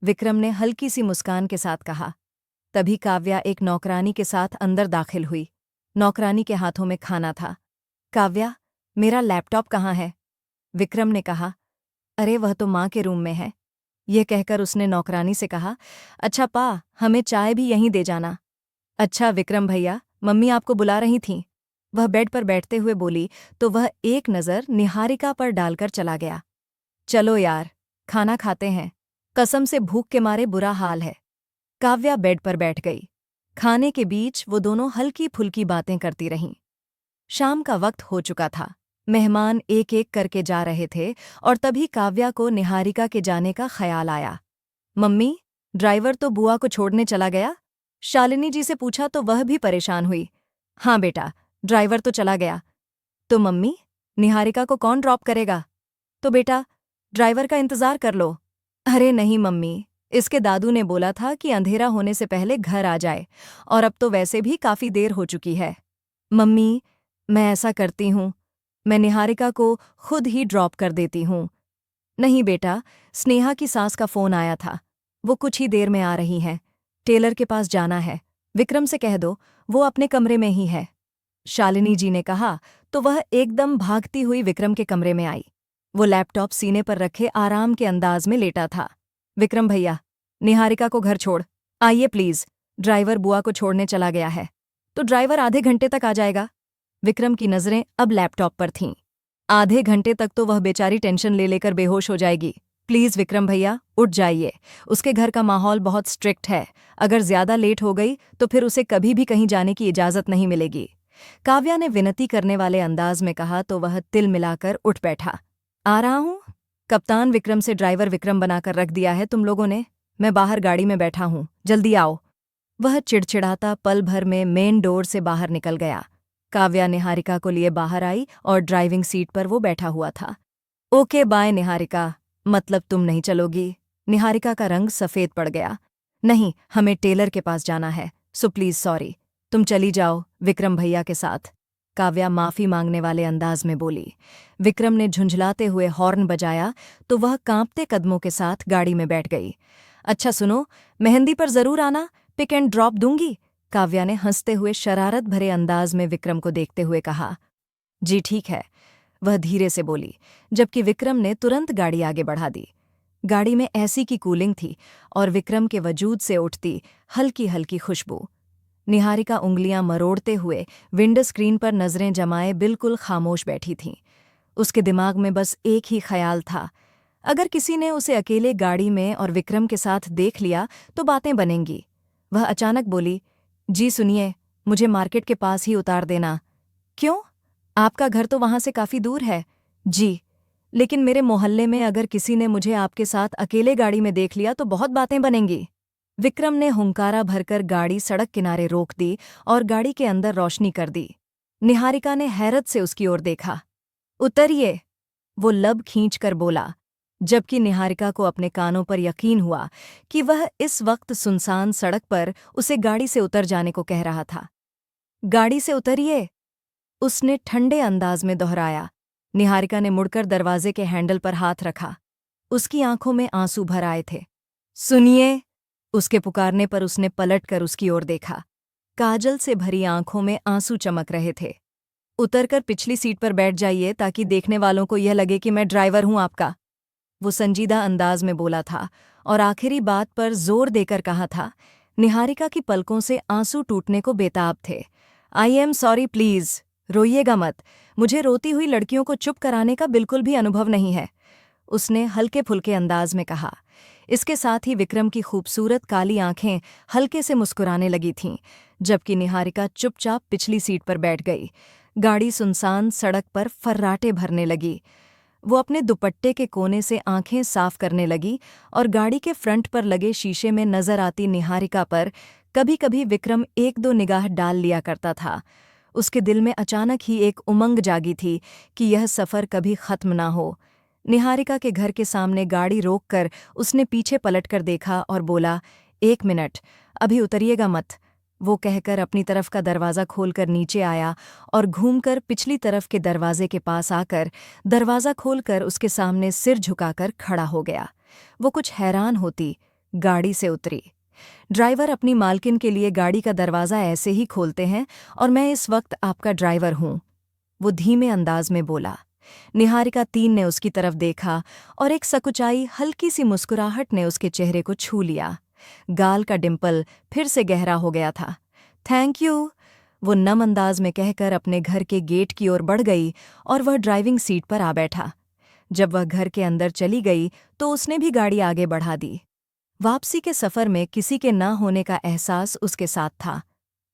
विक्रम ने हल्की सी मुस्कान के साथ कहा। तभी काव्या एक नौकरानी के साथ अंदर दाखिल हुई। नौकरानी के हाथों में खाना था। काव्या, मेरा लैपटॉप कहाँ है? विक्रम ने कहा। अरे वह तो माँ के रूम में है। यह कहकर उसने नौकरानी से कहा, अच्छा पा, हमें चाय भी यहीं दे जाना। अच्छा विक्रम भैया, मम्मी आपको बुला रही थीं। वह बेड पर बैठते हुए बोली तो वह एक नज़र निहारिका पर डालकर चला गया। चलो यार, खाना खाते हैं, कसम से भूख के मारे बुरा हाल है। काव्या बेड पर बैठ गई। खाने के बीच वो दोनों हल्की फुल्की बातें करती रहीं। शाम का वक्त हो चुका था। मेहमान एक एक करके जा रहे थे और तभी काव्या को निहारिका के जाने का ख्याल आया। मम्मी, ड्राइवर तो बुआ को छोड़ने चला गया? शालिनी जी से पूछा तो वह भी परेशान हुई। हाँ बेटा, ड्राइवर तो चला गया। तो मम्मी, निहारिका को कौन ड्रॉप करेगा? तो बेटा, ड्राइवर का इंतज़ार कर लो। अरे नहीं मम्मी, इसके दादू ने बोला था कि अंधेरा होने से पहले घर आ जाए, और अब तो वैसे भी काफ़ी देर हो चुकी है। मम्मी, मैं ऐसा करती हूँ, मैं निहारिका को खुद ही ड्रॉप कर देती हूँ। नहीं बेटा, स्नेहा की सास का फ़ोन आया था, वो कुछ ही देर में आ रही हैं। टेलर के पास जाना है, विक्रम से कह दो, वो अपने कमरे में ही है। शालिनी जी ने कहा तो वह एकदम भागती हुई विक्रम के कमरे में आई। वो लैपटॉप सीने पर रखे आराम के अंदाज में लेटा था। विक्रम भैया, निहारिका को घर छोड़ आइए प्लीज, ड्राइवर बुआ को छोड़ने चला गया है। तो ड्राइवर आधे घंटे तक आ जाएगा। विक्रम की नज़रें अब लैपटॉप पर थीं। आधे घंटे तक तो वह बेचारी टेंशन ले लेकर बेहोश हो जाएगी। प्लीज़ विक्रम भैया, उठ जाइए, उसके घर का माहौल बहुत स्ट्रिक्ट है। अगर ज्यादा लेट हो गई तो फिर उसे कभी भी कहीं जाने की इजाज़त नहीं मिलेगी। काव्या ने विनती करने वाले अंदाज में कहा तो वह तिल मिलाकर उठ बैठा। आ रहा हूँ। कप्तान विक्रम से ड्राइवर विक्रम बनाकर रख दिया है तुम लोगों ने। मैं बाहर गाड़ी में बैठा हूँ, जल्दी आओ। वह चिड़चिड़ाता पल भर में मेन डोर से बाहर निकल गया। काव्या निहारिका को लिए बाहर आई और ड्राइविंग सीट पर वो बैठा हुआ था। ओके बाय निहारिका, मतलब तुम नहीं चलोगी? निहारिका का रंग सफ़ेद पड़ गया। नहीं, हमें टेलर के पास जाना है, सो प्लीज़ सॉरी, तुम चली जाओ विक्रम भैया के साथ, काव्या माफ़ी मांगने वाले अंदाज में बोली। विक्रम ने झुंझलाते हुए हॉर्न बजाया तो वह कांपते कदमों के साथ गाड़ी में बैठ गई। अच्छा सुनो, मेहंदी पर ज़रूर आना, पिक एंड ड्रॉप दूंगी, काव्या ने हंसते हुए शरारत भरे अंदाज में विक्रम को देखते हुए कहा। जी ठीक है, वह धीरे से बोली, जबकि विक्रम ने तुरंत गाड़ी आगे बढ़ा दी। गाड़ी में ऐसी की कूलिंग थी और विक्रम के वजूद से उठती हल्की हल्की खुशबू। निहारिका उंगलियां मरोड़ते हुए विंडो स्क्रीन पर नज़रें जमाए बिल्कुल खामोश बैठी थीं। उसके दिमाग में बस एक ही ख्याल था, अगर किसी ने उसे अकेले गाड़ी में और विक्रम के साथ देख लिया तो बातें बनेंगी। वह अचानक बोली, जी सुनिए, मुझे मार्केट के पास ही उतार देना। क्यों? आपका घर तो वहाँ से काफ़ी दूर है। जी, लेकिन मेरे मोहल्ले में अगर किसी ने मुझे आपके साथ अकेले गाड़ी में देख लिया तो बहुत बातें बनेंगी। विक्रम ने हुंकारा भरकर गाड़ी सड़क किनारे रोक दी और गाड़ी के अंदर रोशनी कर दी। निहारिका ने हैरत से उसकी ओर देखा। उतरिए, वो लब खींचकर बोला, जबकि निहारिका को अपने कानों पर यकीन हुआ कि वह इस वक्त सुनसान सड़क पर उसे गाड़ी से उतर जाने को कह रहा था। गाड़ी से उतरिए, उसने ठंडे अंदाज में दोहराया। निहारिका ने मुड़कर दरवाजे के हैंडल पर हाथ रखा। उसकी आंखों में आंसू भर आए थे। सुनिए, उसके पुकारने पर उसने पलटकर उसकी ओर देखा। काजल से भरी आंखों में आंसू चमक रहे थे। उतरकर पिछली सीट पर बैठ जाइए ताकि देखने वालों को यह लगे कि मैं ड्राइवर हूं आपका, वो संजीदा अंदाज में बोला था और आखिरी बात पर जोर देकर कहा था। निहारिका की पलकों से आंसू टूटने को बेताब थे। आई एम सॉरी, प्लीज रोइएगा मत। मुझे रोती हुई लड़कियों को चुप कराने का बिल्कुल भी अनुभव नहीं है, उसने हल्के फुल्के अंदाज में कहा। इसके साथ ही विक्रम की खूबसूरत काली आंखें हल्के से मुस्कुराने लगी थीं, जबकि निहारिका चुपचाप पिछली सीट पर बैठ गई। गाड़ी सुनसान सड़क पर फर्राटे भरने लगी। वो अपने दुपट्टे के कोने से आंखें साफ करने लगी और गाड़ी के फ्रंट पर लगे शीशे में नजर आती निहारिका पर कभी कभी विक्रम एक दो निगाह डाल लिया करता था। उसके दिल में अचानक ही एक उमंग जागी थी कि यह सफ़र कभी खत्म ना हो। निहारिका के घर के सामने गाड़ी रोककर उसने पीछे पलटकर देखा और बोला, 1 मिनट, अभी उतरिएगा मत। वो कहकर अपनी तरफ का दरवाज़ा खोलकर नीचे आया और घूमकर पिछली तरफ के दरवाजे के पास आकर दरवाज़ा खोलकर उसके सामने सिर झुकाकर खड़ा हो गया। वो कुछ हैरान होती गाड़ी से उतरी। ड्राइवर अपनी मालकिन के लिए गाड़ी का दरवाज़ा ऐसे ही खोलते हैं और मैं इस वक्त आपका ड्राइवर हूँ, वो धीमे अंदाज में बोला। निहारिका 3 ने उसकी तरफ देखा और एक सकुचाई हल्की सी मुस्कुराहट ने उसके चेहरे को छू लिया। गाल का डिंपल फिर से गहरा हो गया था। थैंक यू, वो नम अंदाज में कहकर अपने घर के गेट की ओर बढ़ गई और वह ड्राइविंग सीट पर आ बैठा। जब वह घर के अंदर चली गई तो उसने भी गाड़ी आगे बढ़ा दी। वापसी के सफ़र में किसी के ना होने का एहसास उसके साथ था।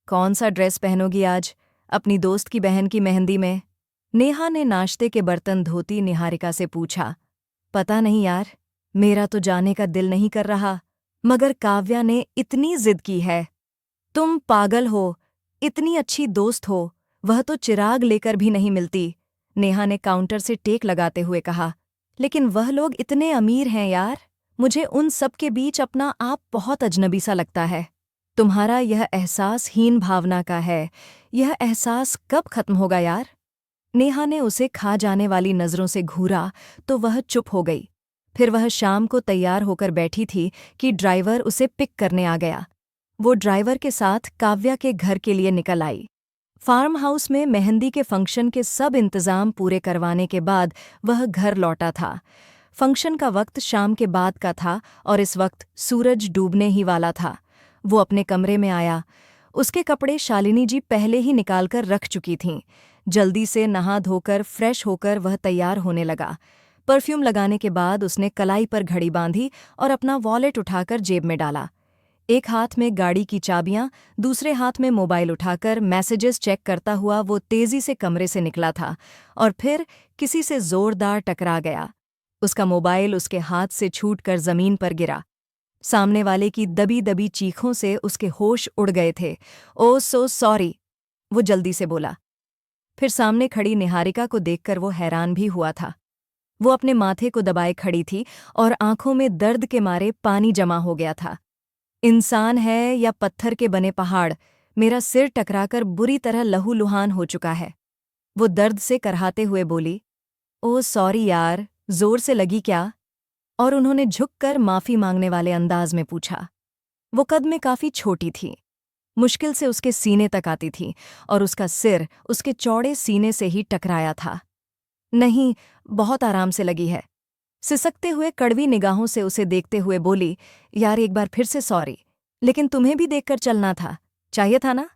कौन सा ड्रेस पहनोगी आज, अपनी दोस्त की बहन की मेहंदी में? नेहा ने नाश्ते के बर्तन धोती निहारिका से पूछा। पता नहीं यार, मेरा तो जाने का दिल नहीं कर रहा, मगर काव्या ने इतनी जिद की है। तुम पागल हो, इतनी अच्छी दोस्त हो, वह तो चिराग लेकर भी नहीं मिलती, नेहा ने काउंटर से टेक लगाते हुए कहा। लेकिन वह लोग इतने अमीर हैं यार, मुझे उन सब के बीच अपना आप बहुत अजनबी सा लगता है। तुम्हारा यह एहसास हीन भावना का है, यह एहसास कब खत्म होगा यार? नेहा ने उसे खा जाने वाली नज़रों से घूरा तो वह चुप हो गई। फिर वह शाम को तैयार होकर बैठी थी कि ड्राइवर उसे पिक करने आ गया। वो ड्राइवर के साथ काव्या के घर के लिए निकल आई। फार्म हाउस में मेहंदी के फंक्शन के सब इंतज़ाम पूरे करवाने के बाद वह घर लौटा था। फंक्शन का वक्त शाम के बाद का था और इस वक्त सूरज डूबने ही वाला था। वो अपने कमरे में आया। उसके कपड़े शालिनी जी पहले ही निकालकर रख चुकी थीं। जल्दी से नहा धोकर फ्रेश होकर वह तैयार होने लगा। परफ्यूम लगाने के बाद उसने कलाई पर घड़ी बांधी और अपना वॉलेट उठाकर जेब में डाला। एक हाथ में गाड़ी की चाबियां, दूसरे हाथ में मोबाइल उठाकर मैसेजेस चेक करता हुआ वो तेजी से कमरे से निकला था और फिर किसी से जोरदार टकरा गया। उसका मोबाइल उसके हाथ से छूटकर जमीन पर गिरा। सामने वाले की दबी दबी चीखों से उसके होश उड़ गए थे। ओ सो सॉरी, वो जल्दी से बोला। फिर सामने खड़ी निहारिका को देखकर वो हैरान भी हुआ था। वो अपने माथे को दबाए खड़ी थी और आंखों में दर्द के मारे पानी जमा हो गया था। इंसान है या पत्थर के बने पहाड़, मेरा सिर टकराकर बुरी तरह लहूलुहान हो चुका है, वो दर्द से करहाते हुए बोली। ओह सॉरी यार, जोर से लगी क्या? और उन्होंने झुककर माफी मांगने वाले अंदाज में पूछा। वो कद में काफी छोटी थी, मुश्किल से उसके सीने तक आती थी और उसका सिर उसके चौड़े सीने से ही टकराया था। नहीं, बहुत आराम से लगी है, सिसकते हुए कड़वी निगाहों से उसे देखते हुए बोली। यार एक बार फिर से सॉरी, लेकिन तुम्हें भी देखकर चलना था, चाहिए था ना?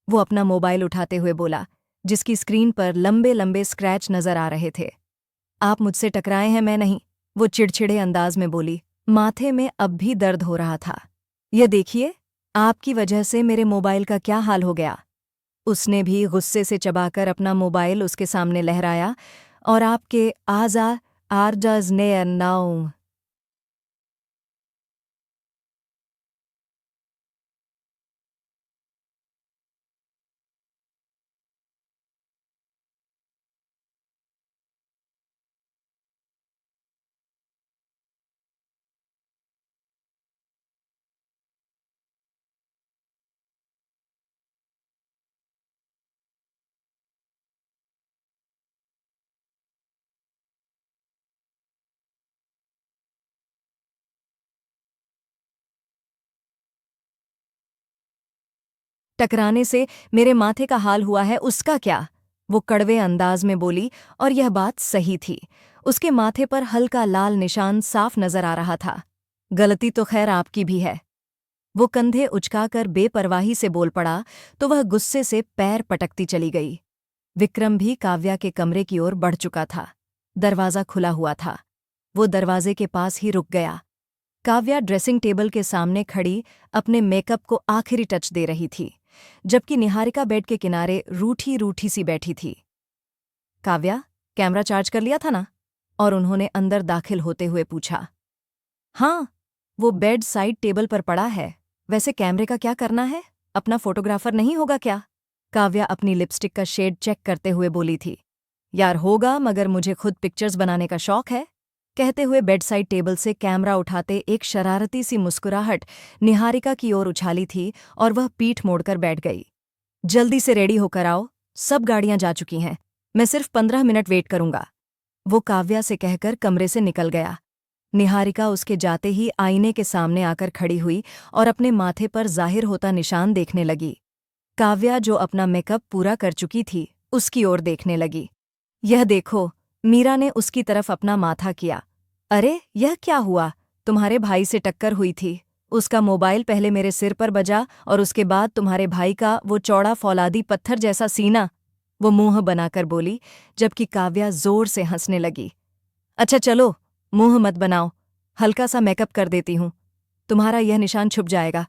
वो अपना मोबाइल उठाते हुए बोला, जिसकी स्क्रीन पर लंबे लंबे स्क्रैच नजर आ रहे थे। आप मुझसे टकराए हैं, मैं नहीं, वो चिड़चिड़े अंदाज में बोली। माथे में अब भी दर्द हो रहा था। यह देखिए, आपकी वजह से मेरे मोबाइल का क्या हाल हो गया। उसने भी गुस्से से चबाकर अपना मोबाइल उसके सामने लहराया। और आपके आजा आरजज ने नाउ टकराने से मेरे माथे का हाल हुआ है, उसका क्या? वो कड़वे अंदाज में बोली, और यह बात सही थी। उसके माथे पर हल्का लाल निशान साफ नजर आ रहा था। गलती तो खैर आपकी भी है। वो कंधे उचकाकर बेपरवाही से बोल पड़ा तो वह गुस्से से पैर पटकती चली गई। विक्रम भी काव्या के कमरे की ओर बढ़ चुका था। दरवाज़ा खुला हुआ था। वो दरवाजे के पास ही रुक गया। काव्या ड्रेसिंग टेबल के सामने खड़ी अपने मेकअप को आखिरी टच दे रही थी, जबकि निहारिका बेड के किनारे रूठी रूठी सी बैठी थी। काव्या, कैमरा चार्ज कर लिया था ना? और उन्होंने अंदर दाखिल होते हुए पूछा। हाँ, वो बेड साइड टेबल पर पड़ा है। वैसे कैमरे का क्या करना है? अपना फोटोग्राफर नहीं होगा क्या? काव्या अपनी लिपस्टिक का शेड चेक करते हुए बोली थी। यार होगा, मगर मुझे खुद पिक्चर्स बनाने का शौक है। कहते हुए बेड साइड टेबल से कैमरा उठाते एक शरारती सी मुस्कुराहट निहारिका की ओर उछाली थी और वह पीठ मोड़कर बैठ गई। जल्दी से रेडी होकर आओ, सब गाड़ियां जा चुकी हैं। मैं सिर्फ 15 मिनट वेट करूंगा। वो काव्या से कहकर कमरे से निकल गया। निहारिका उसके जाते ही आईने के सामने आकर खड़ी हुई और अपने माथे पर जाहिर होता निशान देखने लगी। काव्या, जो अपना मेकअप पूरा कर चुकी थी, उसकी ओर देखने लगी। यह देखो, मीरा ने उसकी तरफ अपना माथा किया। अरे, यह क्या हुआ? तुम्हारे भाई से टक्कर हुई थी। उसका मोबाइल पहले मेरे सिर पर बजा और उसके बाद तुम्हारे भाई का वो चौड़ा फौलादी पत्थर जैसा सीना। वो मुंह बनाकर बोली, जबकि काव्या जोर से हंसने लगी। अच्छा चलो, मुंह मत बनाओ, हल्का सा मेकअप कर देती हूँ, तुम्हारा यह निशान छुप जाएगा,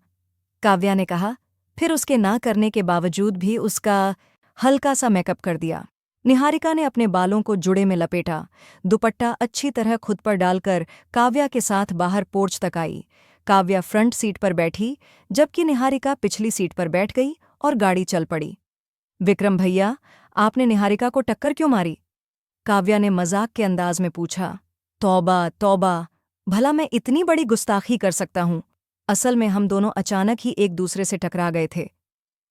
काव्या ने कहा। फिर उसके ना करने के बावजूद भी उसका हल्का सा मेकअप कर दिया। निहारिका ने अपने बालों को जुड़े में लपेटा, दुपट्टा अच्छी तरह खुद पर डालकर काव्या के साथ बाहर पोर्च तक आई। काव्या फ्रंट सीट पर बैठी, जबकि निहारिका पिछली सीट पर बैठ गई और गाड़ी चल पड़ी। विक्रम भैया, आपने निहारिका को टक्कर क्यों मारी? काव्या ने मजाक के अंदाज में पूछा। तौबा तौबा, भला मैं इतनी बड़ी गुस्ताखी कर सकता हूँ? असल में हम दोनों अचानक ही एक दूसरे से टकरा गए थे।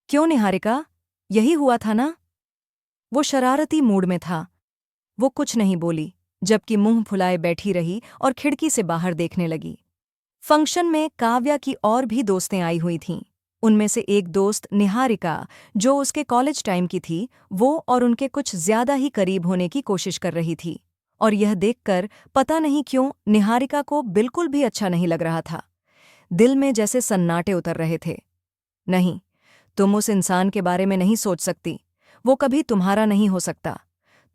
क्यों निहारिका, यही हुआ था ना? वो शरारती मूड में था। वो कुछ नहीं बोली, जबकि मुंह फुलाए बैठी रही और खिड़की से बाहर देखने लगी। फंक्शन में काव्या की और भी दोस्तें आई हुई थीं। उनमें से एक दोस्त निहारिका, जो उसके कॉलेज टाइम की थी, वो और उनके कुछ ज्यादा ही करीब होने की कोशिश कर रही थी। और यह देखकर पता नहीं क्यों निहारिका को बिल्कुल भी अच्छा नहीं लग रहा था। दिल में जैसे सन्नाटे उतर रहे थे। नहीं, तुम उस इंसान के बारे में नहीं सोच सकती। वो कभी तुम्हारा नहीं हो सकता।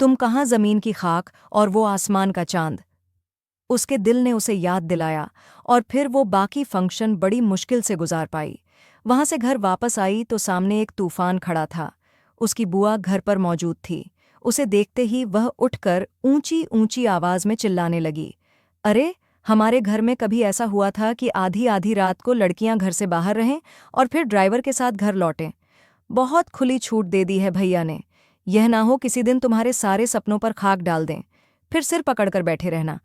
तुम कहाँ जमीन की खाक और वो आसमान का चांद। उसके दिल ने उसे याद दिलाया और फिर वो बाकी फंक्शन बड़ी मुश्किल से गुजार पाई। वहां से घर वापस आई तो सामने एक तूफान खड़ा था। उसकी बुआ घर पर मौजूद थी। उसे देखते ही वह उठकर ऊंची ऊंची आवाज में चिल्लाने लगी। अरे, हमारे घर में कभी ऐसा हुआ था कि आधी आधी रात को लड़कियां घर से बाहर रहें और फिर ड्राइवर के साथ घर लौटें? बहुत खुली छूट दे दी है भैया ने। यह ना हो किसी दिन तुम्हारे सारे सपनों पर खाक डाल दें, फिर सिर पकड़कर बैठे रहना।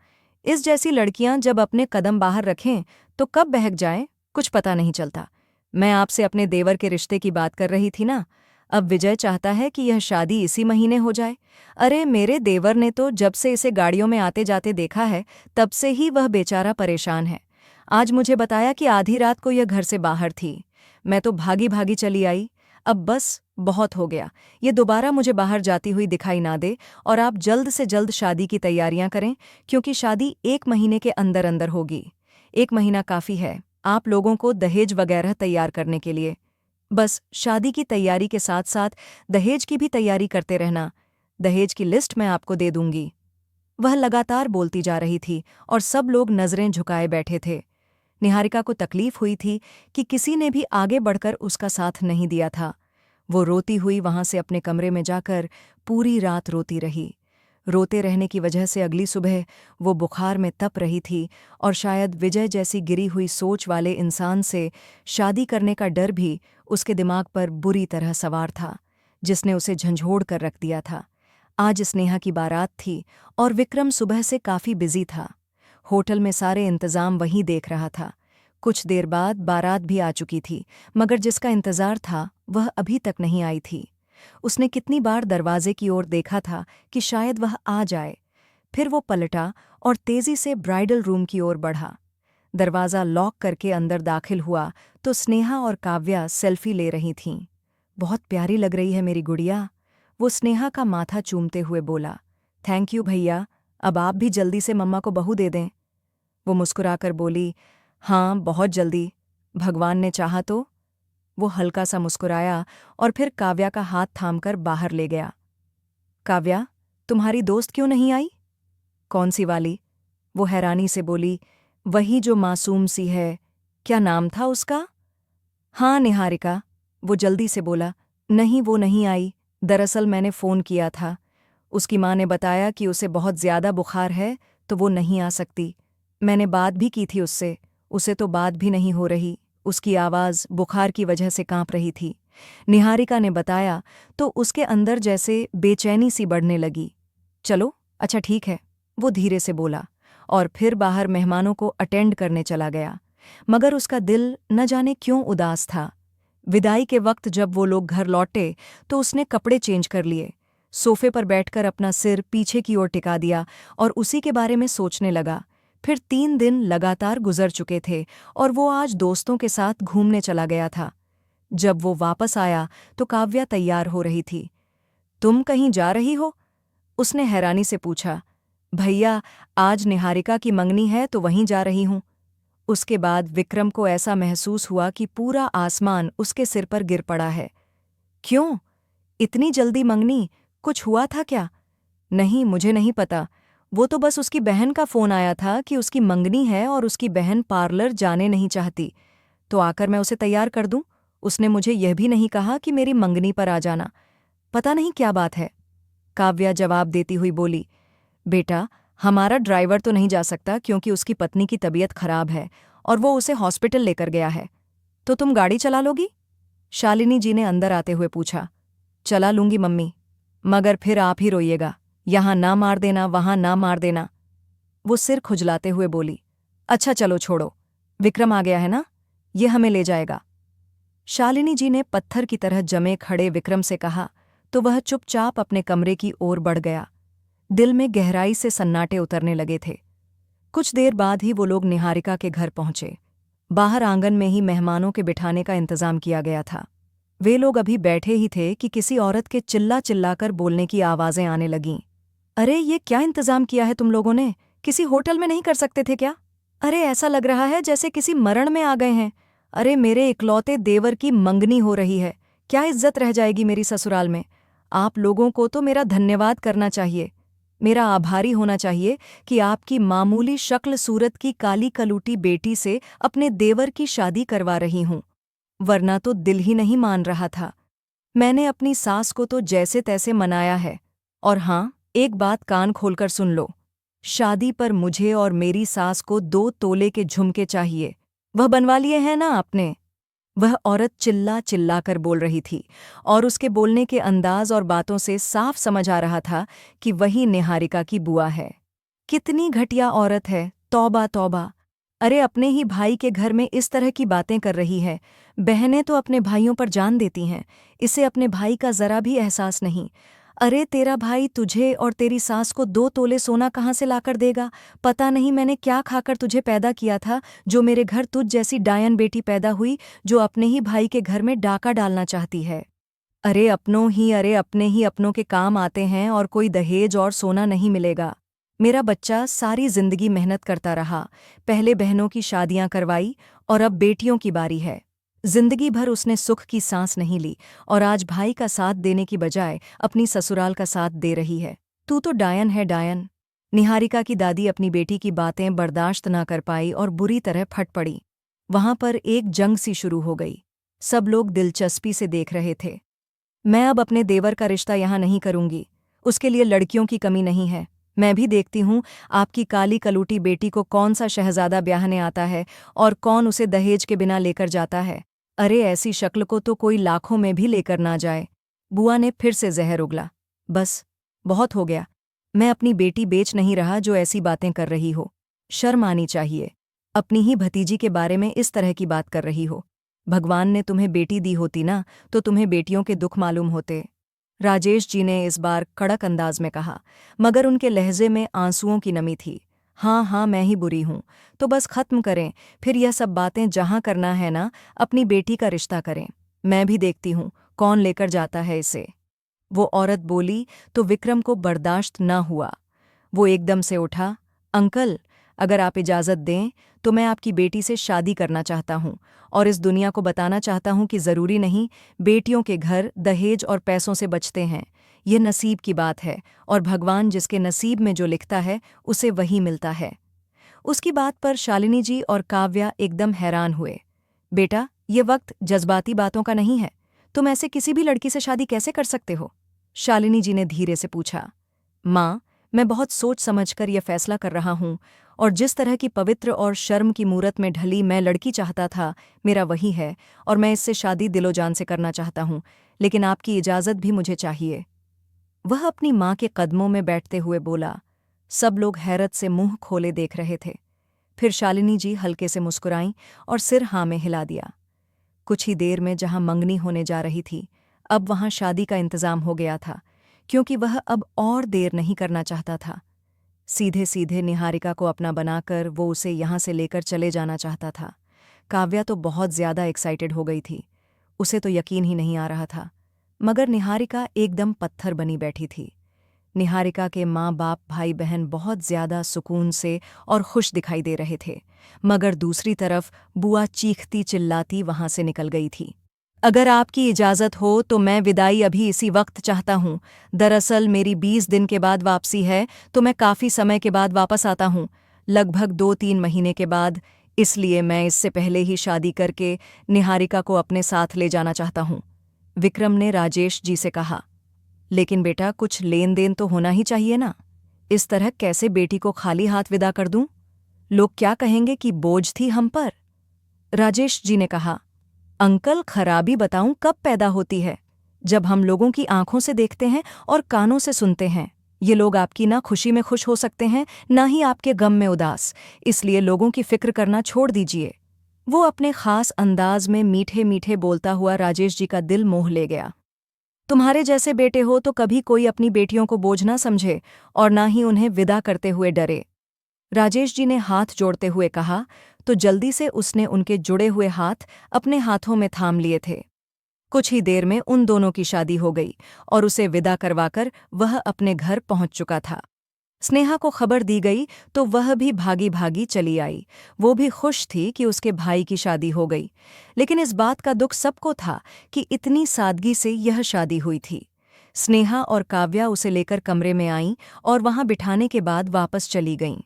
इस जैसी लड़कियां जब अपने कदम बाहर रखें तो कब बहक जाएं, कुछ पता नहीं चलता। मैं आपसे अपने देवर के रिश्ते की बात कर रही थी ना। अब विजय चाहता है कि यह शादी इसी महीने हो जाए। अरे, मेरे देवर ने तो जब से इसे गाड़ियों में आते जाते देखा है, तब से ही वह बेचारा परेशान है। आज मुझे बताया कि आधी रात को यह घर से बाहर थी। मैं तो भागी भागी चली आई। अब बस बहुत हो गया। ये दोबारा मुझे बाहर जाती हुई दिखाई ना दे और आप जल्द से जल्द शादी की तैयारियां करें, क्योंकि शादी 1 महीने के अंदर अंदर होगी। 1 महीना काफ़ी है आप लोगों को दहेज वगैरह तैयार करने के लिए। बस शादी की तैयारी के साथ साथ दहेज की भी तैयारी करते रहना। दहेज की लिस्ट मैं आपको दे दूंगी। वह लगातार बोलती जा रही थी और सब लोग नजरें झुकाए बैठे थे। निहारिका को तकलीफ हुई थी कि किसी ने भी आगे बढ़कर उसका साथ नहीं दिया था। वो रोती हुई वहां से अपने कमरे में जाकर पूरी रात रोती रही। रोते रहने की वजह से अगली सुबह वो बुखार में तप रही थी और शायद विजय जैसी गिरी हुई सोच वाले इंसान से शादी करने का डर भी उसके दिमाग पर बुरी तरह सवार था, जिसने उसे झंझोड़ कर रख दिया था। आज स्नेहा की बारात थी और विक्रम सुबह से काफ़ी बिजी था। होटल में सारे इंतजाम वहीं देख रहा था। कुछ देर बाद बारात भी आ चुकी थी, मगर जिसका इंतजार था वह अभी तक नहीं आई थी। उसने कितनी बार दरवाजे की ओर देखा था कि शायद वह आ जाए। फिर वो पलटा और तेजी से ब्राइडल रूम की ओर बढ़ा। दरवाज़ा लॉक करके अंदर दाखिल हुआ तो स्नेहा और काव्या सेल्फी ले रही थीं। बहुत प्यारी लग रही है मेरी गुड़िया, वो स्नेहा का माथा चूमते हुए बोला। थैंक यू भैया, अब आप भी जल्दी से मम्मा को बहू दे दें। वो मुस्कुराकर बोली, हाँ बहुत जल्दी, भगवान ने चाहा तो। वो हल्का सा मुस्कुराया और फिर काव्या का हाथ थामकर बाहर ले गया। काव्या, तुम्हारी दोस्त क्यों नहीं आई? कौन सी वाली? वो हैरानी से बोली, वही जो मासूम सी है, क्या नाम था उसका? हाँ निहारिका, वो जल्दी से बोला। नहीं वो नहीं आई, दरअसल मैंने फ़ोन किया था। उसकी माँ ने बताया कि उसे बहुत ज़्यादा बुखार है तो वो नहीं आ सकती। मैंने बात भी की थी उससे, उसे तो बात भी नहीं हो रही, उसकी आवाज़ बुखार की वजह से कांप रही थी। निहारिका ने बताया तो उसके अंदर जैसे बेचैनी सी बढ़ने लगी। चलो अच्छा ठीक है, वो धीरे से बोला और फिर बाहर मेहमानों को अटेंड करने चला गया। मगर उसका दिल न जाने क्यों उदास था। विदाई के वक्त जब वो लोग घर लौटे तो उसने कपड़े चेंज कर लिए, सोफे पर बैठकर अपना सिर पीछे की ओर टिका दिया और उसी के बारे में सोचने लगा। फिर 3 दिन लगातार गुजर चुके थे और वो आज दोस्तों के साथ घूमने चला गया था। जब वो वापस आया तो काव्या तैयार हो रही थी। तुम कहीं जा रही हो? उसने हैरानी से पूछा। भैया, आज निहारिका की मंगनी है तो वहीं जा रही हूं। उसके बाद विक्रम को ऐसा महसूस हुआ कि पूरा आसमान उसके सिर पर गिर पड़ा है। क्यों? इतनी जल्दी मंगनी? कुछ हुआ था क्या? नहीं, मुझे नहीं पता। वो तो बस उसकी बहन का फ़ोन आया था कि उसकी मंगनी है और उसकी बहन पार्लर जाने नहीं चाहती, तो आकर मैं उसे तैयार कर दूं। उसने मुझे यह भी नहीं कहा कि मेरी मंगनी पर आ जाना। पता नहीं क्या बात है। काव्या जवाब देती हुई बोली, बेटा, हमारा ड्राइवर तो नहीं जा सकता क्योंकि उसकी पत्नी की तबीयत खराब है और वो उसे हॉस्पिटल लेकर गया है। तो तुम गाड़ी चला लोगी? शालिनी जी ने अंदर आते हुए पूछा। चला लूंगी मम्मी, मगर फिर आप ही रोइएगा, यहाँ ना मार देना, वहाँ ना मार देना। वो सिर खुजलाते हुए बोली। अच्छा चलो छोड़ो, विक्रम आ गया है ना, ये हमें ले जाएगा। शालिनी जी ने पत्थर की तरह जमे खड़े विक्रम से कहा तो वह चुपचाप अपने कमरे की ओर बढ़ गया। दिल में गहराई से सन्नाटे उतरने लगे थे। कुछ देर बाद ही वो लोग निहारिका के घर पहुंचे। बाहर आंगन में ही मेहमानों के बिठाने का इंतजाम किया गया था। वे लोग अभी बैठे ही थे कि किसी औरत के चिल्ला चिल्लाकर बोलने की आवाज़ें आने लगीं। अरे ये क्या इंतजाम किया है तुम लोगों ने? किसी होटल में नहीं कर सकते थे क्या? अरे ऐसा लग रहा है जैसे किसी मरण में आ गए हैं। अरे मेरे इकलौते देवर की मंगनी हो रही है, क्या इज्जत रह जाएगी मेरी ससुराल में? आप लोगों को तो मेरा धन्यवाद करना चाहिए, मेरा आभारी होना चाहिए कि आपकी मामूली शक्ल सूरत की काली कलूटी बेटी से अपने देवर की शादी करवा रही हूं, वरना तो दिल ही नहीं मान रहा था। मैंने अपनी सास को तो जैसे तैसे मनाया है। और हाँ, एक बात कान खोलकर सुन लो, शादी पर मुझे और मेरी सास को 2 तोले के झुमके चाहिए। वह बनवा लिए हैं ना आपने? वह औरत चिल्ला चिल्ला कर बोल रही थी और उसके बोलने के अंदाज और बातों से साफ समझ आ रहा था कि वही निहारिका की बुआ है। कितनी घटिया औरत है, तौबा तौबा। अरे अपने ही भाई के घर में इस तरह की बातें कर रही है। बहनें तो अपने भाइयों पर जान देती हैं, इसे अपने भाई का जरा भी एहसास नहीं। अरे तेरा भाई तुझे और तेरी सास को 2 तोले सोना कहाँ से लाकर देगा? पता नहीं मैंने क्या खाकर तुझे पैदा किया था, जो मेरे घर तुझ जैसी डायन बेटी पैदा हुई, जो अपने ही भाई के घर में डाका डालना चाहती है। अरे अपने ही अपनों के काम आते हैं और कोई दहेज और सोना नहीं मिलेगा। मेरा बच्चा सारी जिंदगी मेहनत करता रहा, पहले बहनों की शादियां करवाई और अब बेटियों की बारी है। जिंदगी भर उसने सुख की सांस नहीं ली और आज भाई का साथ देने की बजाय अपनी ससुराल का साथ दे रही है। तू तो डायन है, डायन। निहारिका की दादी अपनी बेटी की बातें बर्दाश्त न कर पाई और बुरी तरह फट पड़ी। वहां पर एक जंग सी शुरू हो गई। सब लोग दिलचस्पी से देख रहे थे। मैं अब अपने देवर का रिश्ता यहाँ नहीं करूंगी, उसके लिए लड़कियों की कमी नहीं है। मैं भी देखती हूँ आपकी काली कलूटी बेटी को कौन सा शहजादा ब्याहने आता है और कौन उसे दहेज के बिना लेकर जाता है। अरे ऐसी शक्ल को तो कोई लाखों में भी लेकर ना जाए। बुआ ने फिर से जहर उगला। बस, बहुत हो गया। मैं अपनी बेटी बेच नहीं रहा जो ऐसी बातें कर रही हो। शर्म आनी चाहिए, अपनी ही भतीजी के बारे में इस तरह की बात कर रही हो। भगवान ने तुम्हें बेटी दी होती ना तो तुम्हें बेटियों के दुख मालूम होते। राजेश जी ने इस बार कड़क अंदाज में कहा, मगर उनके लहजे में आंसुओं की नमी थी। हाँ हाँ, मैं ही बुरी हूँ। तो बस खत्म करें, फिर यह सब बातें जहाँ करना है ना, अपनी बेटी का रिश्ता करें। मैं भी देखती हूँ कौन लेकर जाता है इसे। वो औरत बोली तो विक्रम को बर्दाश्त न हुआ। वो एकदम से उठा। अंकल, अगर आप इजाज़त दें तो मैं आपकी बेटी से शादी करना चाहता हूँ और इस दुनिया को बताना चाहता हूँ कि ज़रूरी नहीं बेटियों के घर दहेज और पैसों से बचते हैं। ये नसीब की बात है और भगवान जिसके नसीब में जो लिखता है उसे वही मिलता है। उसकी बात पर शालिनी जी और काव्या एकदम हैरान हुए। बेटा, ये वक्त जज्बाती बातों का नहीं है। तुम ऐसे किसी भी लड़की से शादी कैसे कर सकते हो? शालिनी जी ने धीरे से पूछा। माँ, मैं बहुत सोच समझकर यह फैसला कर रहा हूँ और जिस तरह की पवित्र और शर्म की मूरत में ढली मैं लड़की चाहता था, मेरा वही है और मैं इससे शादी दिलो जान से करना चाहता हूँ, लेकिन आपकी इजाज़त भी मुझे चाहिए। वह अपनी माँ के कदमों में बैठते हुए बोला। सब लोग हैरत से मुंह खोले देख रहे थे। फिर शालिनी जी हल्के से मुस्कुराईं और सिर हाँ में हिला दिया। कुछ ही देर में जहां मंगनी होने जा रही थी, अब वहां शादी का इंतजाम हो गया था, क्योंकि वह अब और देर नहीं करना चाहता था। सीधे सीधे निहारिका को अपना बनाकर वो उसे यहां से लेकर चले जाना चाहता था। काव्या तो बहुत ज्यादा एक्साइटेड हो गई थी। उसे तो यकीन ही नहीं आ रहा था, मगर निहारिका एकदम पत्थर बनी बैठी थी। निहारिका के माँ बाप भाई बहन बहुत ज्यादा सुकून से और खुश दिखाई दे रहे थे, मगर दूसरी तरफ बुआ चीखती चिल्लाती वहां से निकल गई थी। अगर आपकी इजाज़त हो तो मैं विदाई अभी इसी वक्त चाहता हूँ। दरअसल मेरी 20 दिन के बाद वापसी है, तो मैं काफ़ी समय के बाद वापस आता हूँ, लगभग 2-3 महीने के बाद। इसलिए मैं इससे पहले ही शादी करके निहारिका को अपने साथ ले जाना चाहता हूँ। विक्रम ने राजेश जी से कहा। लेकिन बेटा, कुछ लेन देन तो होना ही चाहिए ना। इस तरह कैसे बेटी को खाली हाथ विदा कर दूं? लोग क्या कहेंगे कि बोझ थी हम पर। राजेश जी ने कहा। अंकल, खराबी बताऊं कब पैदा होती है? जब हम लोगों की आंखों से देखते हैं और कानों से सुनते हैं। ये लोग आपकी ना खुशी में खुश हो सकते हैं, ना ही आपके गम में उदास। इसलिए लोगों की फिक्र करना छोड़ दीजिए। वो अपने खास अंदाज में मीठे मीठे बोलता हुआ राजेश जी का दिल मोह ले गया। तुम्हारे जैसे बेटे हो तो कभी कोई अपनी बेटियों को बोझ ना समझे और ना ही उन्हें विदा करते हुए डरे। राजेश जी ने हाथ जोड़ते हुए कहा, तो जल्दी से उसने उनके जुड़े हुए हाथ अपने हाथों में थाम लिए थे। कुछ ही देर में उन दोनों की शादी हो गई और उसे विदा करवाकर वह अपने घर पहुंच चुका था। स्नेहा को खबर दी गई तो वह भी भागी भागी चली आई। वो भी खुश थी कि उसके भाई की शादी हो गई, लेकिन इस बात का दुख सबको था कि इतनी सादगी से यह शादी हुई थी। स्नेहा और काव्या उसे लेकर कमरे में आईं और वहां बिठाने के बाद वापस चली गईं।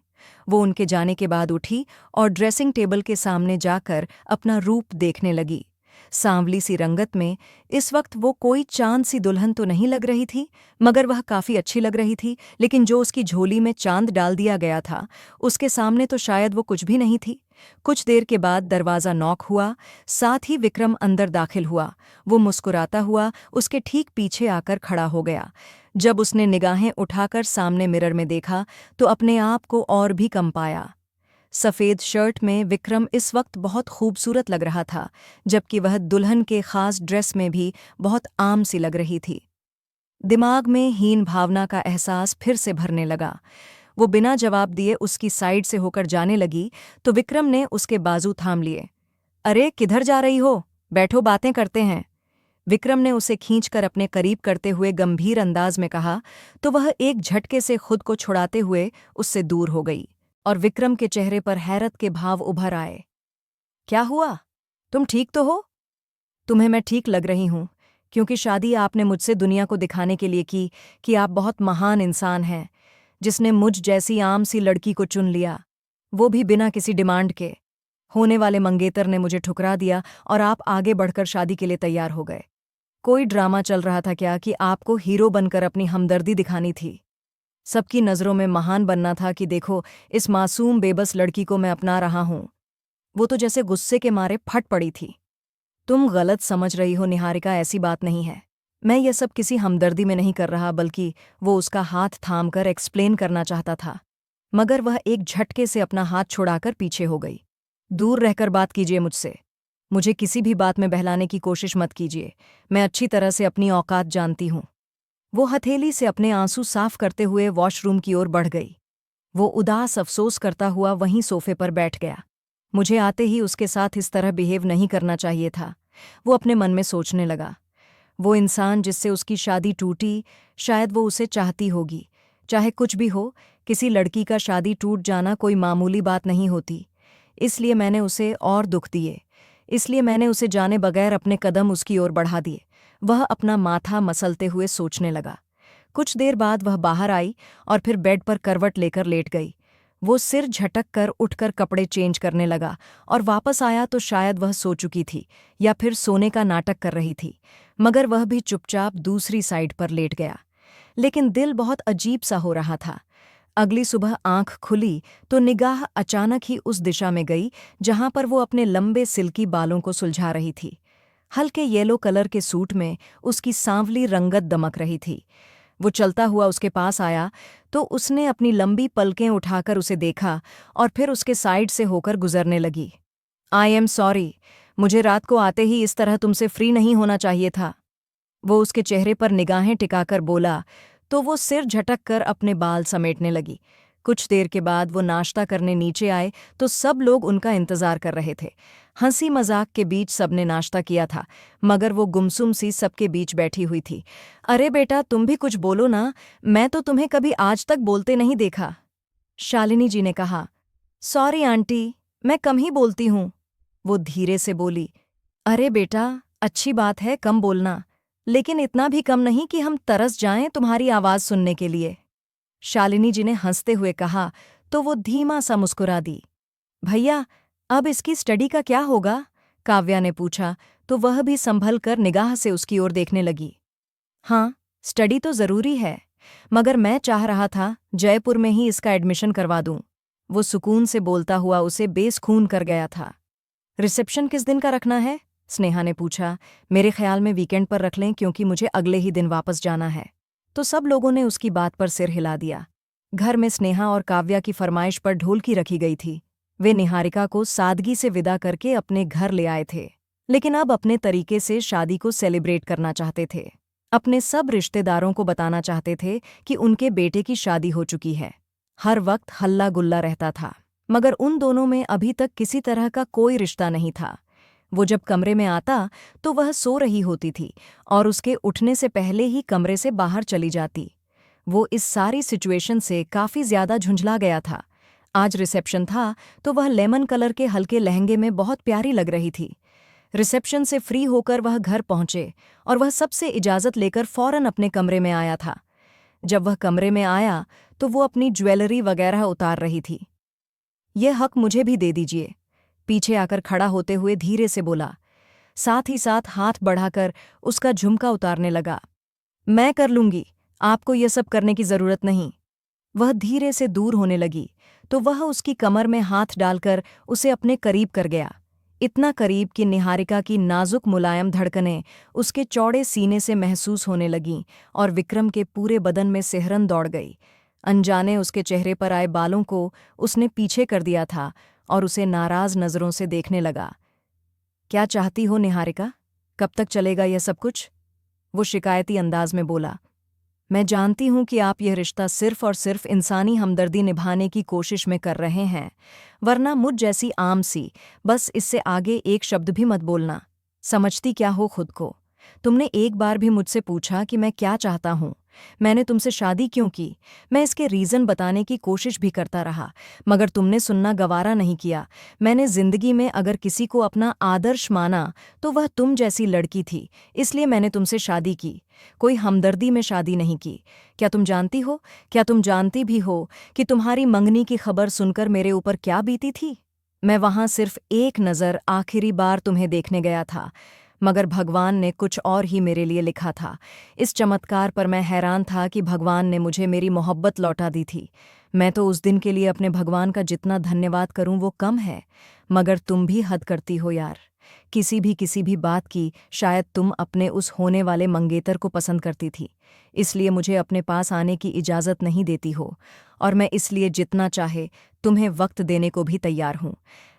वो उनके जाने के बाद उठी और ड्रेसिंग टेबल के सामने जाकर अपना रूप देखने लगी। सांवली सी रंगत में इस वक्त वो कोई चांद सी दुल्हन तो नहीं लग रही थी, मगर वह काफी अच्छी लग रही थी। लेकिन जो उसकी झोली में चांद डाल दिया गया था, उसके सामने तो शायद वो कुछ भी नहीं थी। कुछ देर के बाद दरवाज़ा नॉक हुआ, साथ ही विक्रम अंदर दाखिल हुआ। वो मुस्कुराता हुआ उसके ठीक पीछे आकर खड़ा हो गया। जब उसने निगाहें उठाकर सामने मिरर में देखा तो अपने आप को और भी कम पाया। सफ़ेद शर्ट में विक्रम इस वक्त बहुत खूबसूरत लग रहा था, जबकि वह दुल्हन के खास ड्रेस में भी बहुत आम सी लग रही थी। दिमाग में हीन भावना का एहसास फिर से भरने लगा। वो बिना जवाब दिए उसकी साइड से होकर जाने लगी तो विक्रम ने उसके बाजू थाम लिए। अरे, किधर जा रही हो? बैठो, बातें करते हैं। विक्रम ने उसे खींचकर अपने करीब करते हुए गंभीर अंदाज में कहा, तो वह एक झटके से खुद को छुड़ाते हुए उससे दूर हो गई और विक्रम के चेहरे पर हैरत के भाव उभर आए। क्या हुआ? तुम ठीक तो हो? तुम्हें मैं ठीक लग रही हूं, क्योंकि शादी आपने मुझसे दुनिया को दिखाने के लिए की कि आप बहुत महान इंसान हैं, जिसने मुझ जैसी आम सी लड़की को चुन लिया, वो भी बिना किसी डिमांड के। होने वाले मंगेतर ने मुझे ठुकरा दिया और आप आगे बढ़कर शादी के लिए तैयार हो गए। कोई ड्रामा चल रहा था क्या कि आपको हीरो बनकर अपनी हमदर्दी दिखानी थी? सबकी नज़रों में महान बनना था कि देखो, इस मासूम बेबस लड़की को मैं अपना रहा हूं। वो तो जैसे गुस्से के मारे फट पड़ी थी। तुम गलत समझ रही हो निहारिका, ऐसी बात नहीं है। मैं ये सब किसी हमदर्दी में नहीं कर रहा, बल्कि वो उसका हाथ थामकर एक्सप्लेन करना चाहता था, मगर वह एक झटके से अपना हाथ छुड़ाकर पीछे हो गई। दूर रहकर बात कीजिए मुझसे। मुझे किसी भी बात में बहलाने की कोशिश मत कीजिए। मैं अच्छी तरह से अपनी औकात जानती हूँ। वो हथेली से अपने आंसू साफ करते हुए वॉशरूम की ओर बढ़ गई। वो उदास अफसोस करता हुआ वहीं सोफे पर बैठ गया। मुझे आते ही उसके साथ इस तरह बिहेव नहीं करना चाहिए था, वो अपने मन में सोचने लगा। वो इंसान जिससे उसकी शादी टूटी, शायद वो उसे चाहती होगी। चाहे कुछ भी हो, किसी लड़की का शादी टूट जाना कोई मामूली बात नहीं होती। इसलिए मैंने उसे और दुख दिए। इसलिए मैंने उसे जाने बगैर अपने कदम उसकी ओर बढ़ा दिए। वह अपना माथा मसलते हुए सोचने लगा। कुछ देर बाद वह बाहर आई और फिर बेड पर करवट लेकर लेट गई। वो सिर झटक कर उठकर कपड़े चेंज करने लगा और वापस आया तो शायद वह सो चुकी थी या फिर सोने का नाटक कर रही थी, मगर वह भी चुपचाप दूसरी साइड पर लेट गया। लेकिन दिल बहुत अजीब सा हो रहा था। अगली सुबह आंख खुली तो निगाह अचानक ही उस दिशा में गई जहां पर वो अपने लंबे सिल्की बालों को सुलझा रही थी। हल्के येलो कलर के सूट में उसकी सांवली रंगत दमक रही थी। वो चलता हुआ उसके पास आया तो उसने अपनी लंबी पलकें उठाकर उसे देखा और फिर उसके साइड से होकर गुजरने लगी। आई एम सॉरी, मुझे रात को आते ही इस तरह तुमसे फ्री नहीं होना चाहिए था। वो उसके चेहरे पर निगाहें टिकाकर बोला तो वो सिर झटक कर अपने बाल समेटने लगी। कुछ देर के बाद वो नाश्ता करने नीचे आए तो सब लोग उनका इंतजार कर रहे थे। हंसी मजाक के बीच सबने नाश्ता किया था, मगर वो गुमसुम सी सबके बीच बैठी हुई थी। अरे बेटा, तुम भी कुछ बोलो ना, मैं तो तुम्हें कभी आज तक बोलते नहीं देखा। शालिनी जी ने कहा। सॉरी आंटी, मैं कम ही बोलती हूँ, वो धीरे से बोली। अरे बेटा, अच्छी बात है कम बोलना, लेकिन इतना भी कम नहीं कि हम तरस जाएं तुम्हारी आवाज सुनने के लिए। शालिनी जी ने हंसते हुए कहा तो वो धीमा सा मुस्कुरा दी। भैया, अब इसकी स्टडी का क्या होगा? काव्या ने पूछा तो वह भी संभल कर निगाह से उसकी ओर देखने लगी। हाँ, स्टडी तो जरूरी है, मगर मैं चाह रहा था जयपुर में ही इसका एडमिशन करवा दूं। वो सुकून से बोलता हुआ उसे बेसुखून कर गया था। रिसेप्शन किस दिन का रखना है? स्नेहा ने पूछा। मेरे ख्याल में वीकेंड पर रख लें, क्योंकि मुझे अगले ही दिन वापस जाना है। तो सब लोगों ने उसकी बात पर सिर हिला दिया। घर में स्नेहा और काव्या की फरमाइश पर ढोलकी रखी गई थी। वे निहारिका को सादगी से विदा करके अपने घर ले आए थे, लेकिन अब अपने तरीके से शादी को सेलिब्रेट करना चाहते थे। अपने सब रिश्तेदारों को बताना चाहते थे कि उनके बेटे की शादी हो चुकी है। हर वक्त हल्ला गुल्ला रहता था, मगर उन दोनों में अभी तक किसी तरह का कोई रिश्ता नहीं था। वो जब कमरे में आता तो वह सो रही होती थी और उसके उठने से पहले ही कमरे से बाहर चली जाती। वो इस सारी सिचुएशन से काफी ज्यादा झुंझला गया था। आज रिसेप्शन था तो वह लेमन कलर के हल्के लहंगे में बहुत प्यारी लग रही थी। रिसेप्शन से फ्री होकर वह घर पहुंचे और वह सबसे इजाजत लेकर फौरन अपने कमरे में आया था। जब वह कमरे में आया तो वो अपनी ज्वेलरी वगैरह उतार रही थी। यह हक मुझे भी दे दीजिए, पीछे आकर खड़ा होते हुए धीरे से बोला। साथ ही साथ हाथ बढ़ाकर उसका झुमका उतारने लगा। मैं कर लूंगी, आपको यह सब करने की जरूरत नहीं। वह धीरे से दूर होने लगी तो वह उसकी कमर में हाथ डालकर उसे अपने करीब कर गया। इतना करीब कि निहारिका की नाजुक मुलायम धड़कनें उसके चौड़े सीने से महसूस होने लगीं और विक्रम के पूरे बदन में सिहरन दौड़ गई। अनजाने उसके चेहरे पर आए बालों को उसने पीछे कर दिया था और उसे नाराज नजरों से देखने लगा। क्या चाहती हो निहारिका? कब तक चलेगा यह सब कुछ? वो शिकायती अंदाज में बोला। मैं जानती हूं कि आप यह रिश्ता सिर्फ और सिर्फ इंसानी हमदर्दी निभाने की कोशिश में कर रहे हैं, वरना मुझ जैसी आम सी बस इससे आगे एक शब्द भी मत बोलना। समझती क्या हो खुद को? तुमने एक बार भी मुझसे पूछा कि मैं क्या चाहता हूं? मैंने तुमसे शादी क्यों की? मैं इसके रीज़न बताने की कोशिश भी करता रहा, मगर तुमने सुनना गवारा नहीं किया। मैंने जिंदगी में अगर किसी को अपना आदर्श माना तो वह तुम जैसी लड़की थी, इसलिए मैंने तुमसे शादी की। कोई हमदर्दी में शादी नहीं की। क्या तुम जानती हो, क्या तुम जानती भी हो कि तुम्हारी मंगनी की खबर सुनकर मेरे ऊपर क्या बीती थी? मैं वहां सिर्फ एक नज़र आखिरी बार तुम्हें देखने गया था, मगर भगवान ने कुछ और ही मेरे लिए लिखा था। इस चमत्कार पर मैं हैरान था कि भगवान ने मुझे मेरी मोहब्बत लौटा दी थी। मैं तो उस दिन के लिए अपने भगवान का जितना धन्यवाद करूं वो कम है, मगर तुम भी हद करती हो यार। किसी भी बात की शायद तुम अपने उस होने वाले मंगेतर को पसंद करती थी, इसलिए मुझे अपने पास आने की इजाज़त नहीं देती हो, और मैं इसलिए जितना चाहे तुम्हें वक्त देने को भी तैयार हूँ।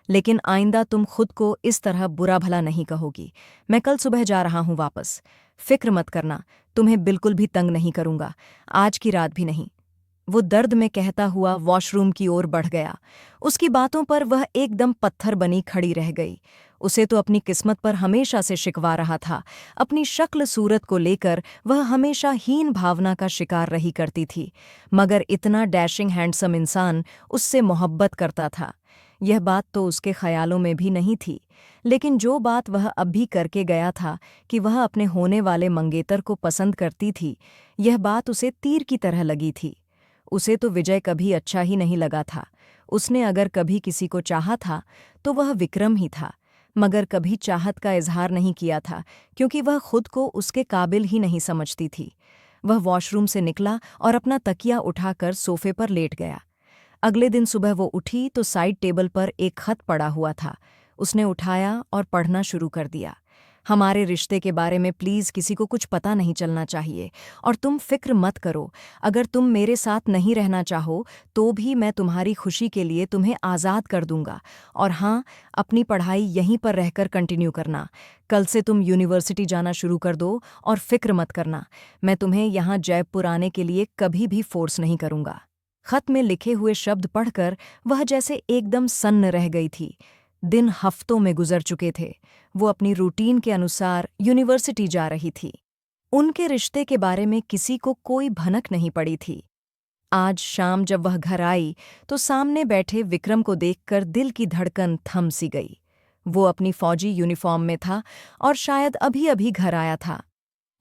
लेकिन आइंदा तुम खुद को इस तरह बुरा भला नहीं कहोगी। मैं कल सुबह जा रहा हूँ वापस। फिक्र मत करना, तुम्हें बिल्कुल भी तंग नहीं करूँगा, आज की रात भी नहीं। वो दर्द में कहता हुआ वॉशरूम की ओर बढ़ गया। उसकी बातों पर वह एकदम पत्थर बनी खड़ी रह गई। उसे तो अपनी किस्मत पर हमेशा से शिकवा रहा था। अपनी शक्ल सूरत को लेकर वह हमेशा हीन भावना का शिकार रही करती थी, मगर इतना डैशिंग हैंडसम इंसान उससे मोहब्बत करता था। यह बात तो उसके ख्यालों में भी नहीं थी, लेकिन जो बात वह अब भी करके गया था कि वह अपने होने वाले मंगेतर को पसंद करती थी, यह बात उसे तीर की तरह लगी थी। उसे तो विजय कभी अच्छा ही नहीं लगा था। उसने अगर कभी किसी को चाहा था तो वह विक्रम ही था, मगर कभी चाहत का इजहार नहीं किया था, क्योंकि वह खुद को उसके काबिल ही नहीं समझती थी। वह वॉशरूम से निकला और अपना तकिया उठाकर सोफे पर लेट गया। अगले दिन सुबह वो उठी तो साइड टेबल पर एक खत पड़ा हुआ था। उसने उठाया और पढ़ना शुरू कर दिया। हमारे रिश्ते के बारे में प्लीज़ किसी को कुछ पता नहीं चलना चाहिए, और तुम फिक्र मत करो। अगर तुम मेरे साथ नहीं रहना चाहो तो भी मैं तुम्हारी खुशी के लिए तुम्हें आज़ाद कर दूंगा। और हाँ, अपनी पढ़ाई यहीं पर रहकर कंटिन्यू करना। कल से तुम यूनिवर्सिटी जाना शुरू कर दो और फिक्र मत करना। मैं तुम्हें यहाँ जयपुर आने के लिए कभी भी फोर्स नहीं करूँगा। खत में लिखे हुए शब्द पढ़कर वह जैसे एकदम सन्न रह गई थी। दिन हफ्तों में गुजर चुके थे। वो अपनी रूटीन के अनुसार यूनिवर्सिटी जा रही थी। उनके रिश्ते के बारे में किसी को कोई भनक नहीं पड़ी थी। आज शाम जब वह घर आई तो सामने बैठे विक्रम को देखकर दिल की धड़कन थम सी गई। वो अपनी फौजी यूनिफॉर्म में था और शायद अभी अभी घर आया था।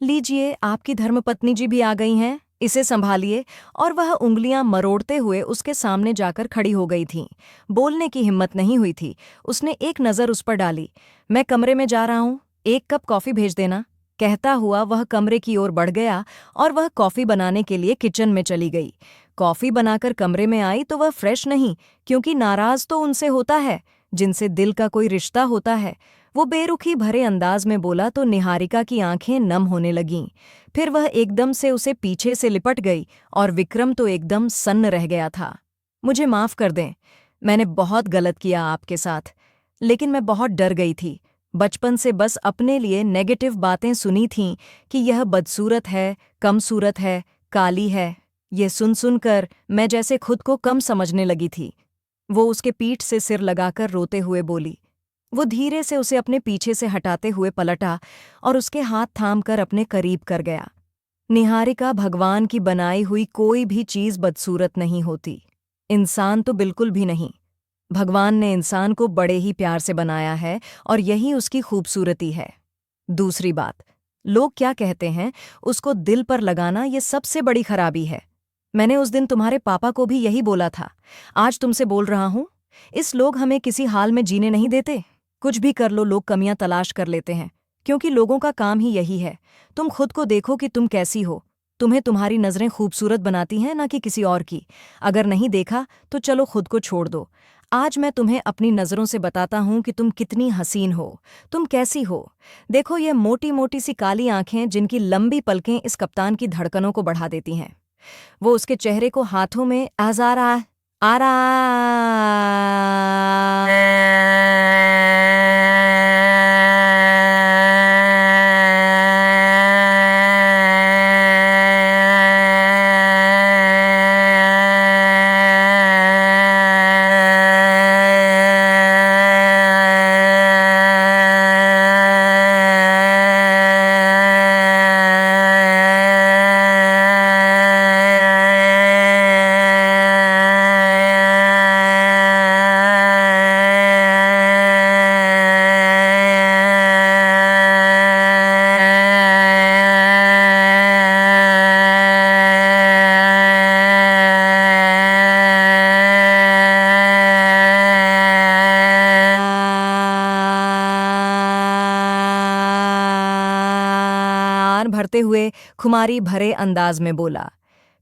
लीजिए, आपकी धर्मपत्नी जी भी आ गई हैं, इसे संभालिए। और वह उंगलियां मरोड़ते हुए उसके सामने जाकर खड़ी हो गई थीं। बोलने की हिम्मत नहीं हुई थी। उसने एक नज़र उस पर डाली। मैं कमरे में जा रहा हूँ, एक कप कॉफ़ी भेज देना। कहता हुआ वह कमरे की ओर बढ़ गया और वह कॉफ़ी बनाने के लिए किचन में चली गई। कॉफ़ी बनाकर कमरे में आई तो वह फ्रेश नहीं, क्योंकि नाराज़ तो उनसे होता है जिनसे दिल का कोई रिश्ता होता है। वो बेरुखी भरे अंदाज में बोला तो निहारिका की आंखें नम होने लगीं। फिर वह एकदम से उसे पीछे से लिपट गई और विक्रम तो एकदम सन्न रह गया था। मुझे माफ़ कर दें, मैंने बहुत गलत किया आपके साथ, लेकिन मैं बहुत डर गई थी। बचपन से बस अपने लिए नेगेटिव बातें सुनी थीं कि यह बदसूरत है, कमसूरत है, काली है। ये सुन सुनकर मैं जैसे खुद को कम समझने लगी थी। वो उसके पीठ से सिर लगाकर रोते हुए बोली। वो धीरे से उसे अपने पीछे से हटाते हुए पलटा और उसके हाथ थामकर अपने करीब कर गया। निहारिका, भगवान की बनाई हुई कोई भी चीज़ बदसूरत नहीं होती, इंसान तो बिल्कुल भी नहीं। भगवान ने इंसान को बड़े ही प्यार से बनाया है और यही उसकी खूबसूरती है। दूसरी बात, लोग क्या कहते हैं उसको दिल पर लगाना ये सबसे बड़ी खराबी है। मैंने उस दिन तुम्हारे पापा को भी यही बोला था। आज तुमसे बोल रहा हूँ, इस लोग हमें किसी हाल में जीने नहीं देते। कुछ भी कर लो, लोग कमियां तलाश कर लेते हैं, क्योंकि लोगों का काम ही यही है। तुम खुद को देखो कि तुम कैसी हो। तुम्हें तुम्हारी नज़रें खूबसूरत बनाती हैं, ना कि किसी और की। अगर नहीं देखा तो चलो खुद को छोड़ दो। आज मैं तुम्हें अपनी नज़रों से बताता हूँ कि तुम कितनी हसीन हो, तुम कैसी हो। देखो, ये मोटी मोटी सी काली आंखें जिनकी लंबी पलकें इस कप्तान की धड़कनों को बढ़ा देती हैं। वो उसके चेहरे को हाथों में आज़ारा आ रहा भरते हुए खुमारी भरे अंदाज में बोला।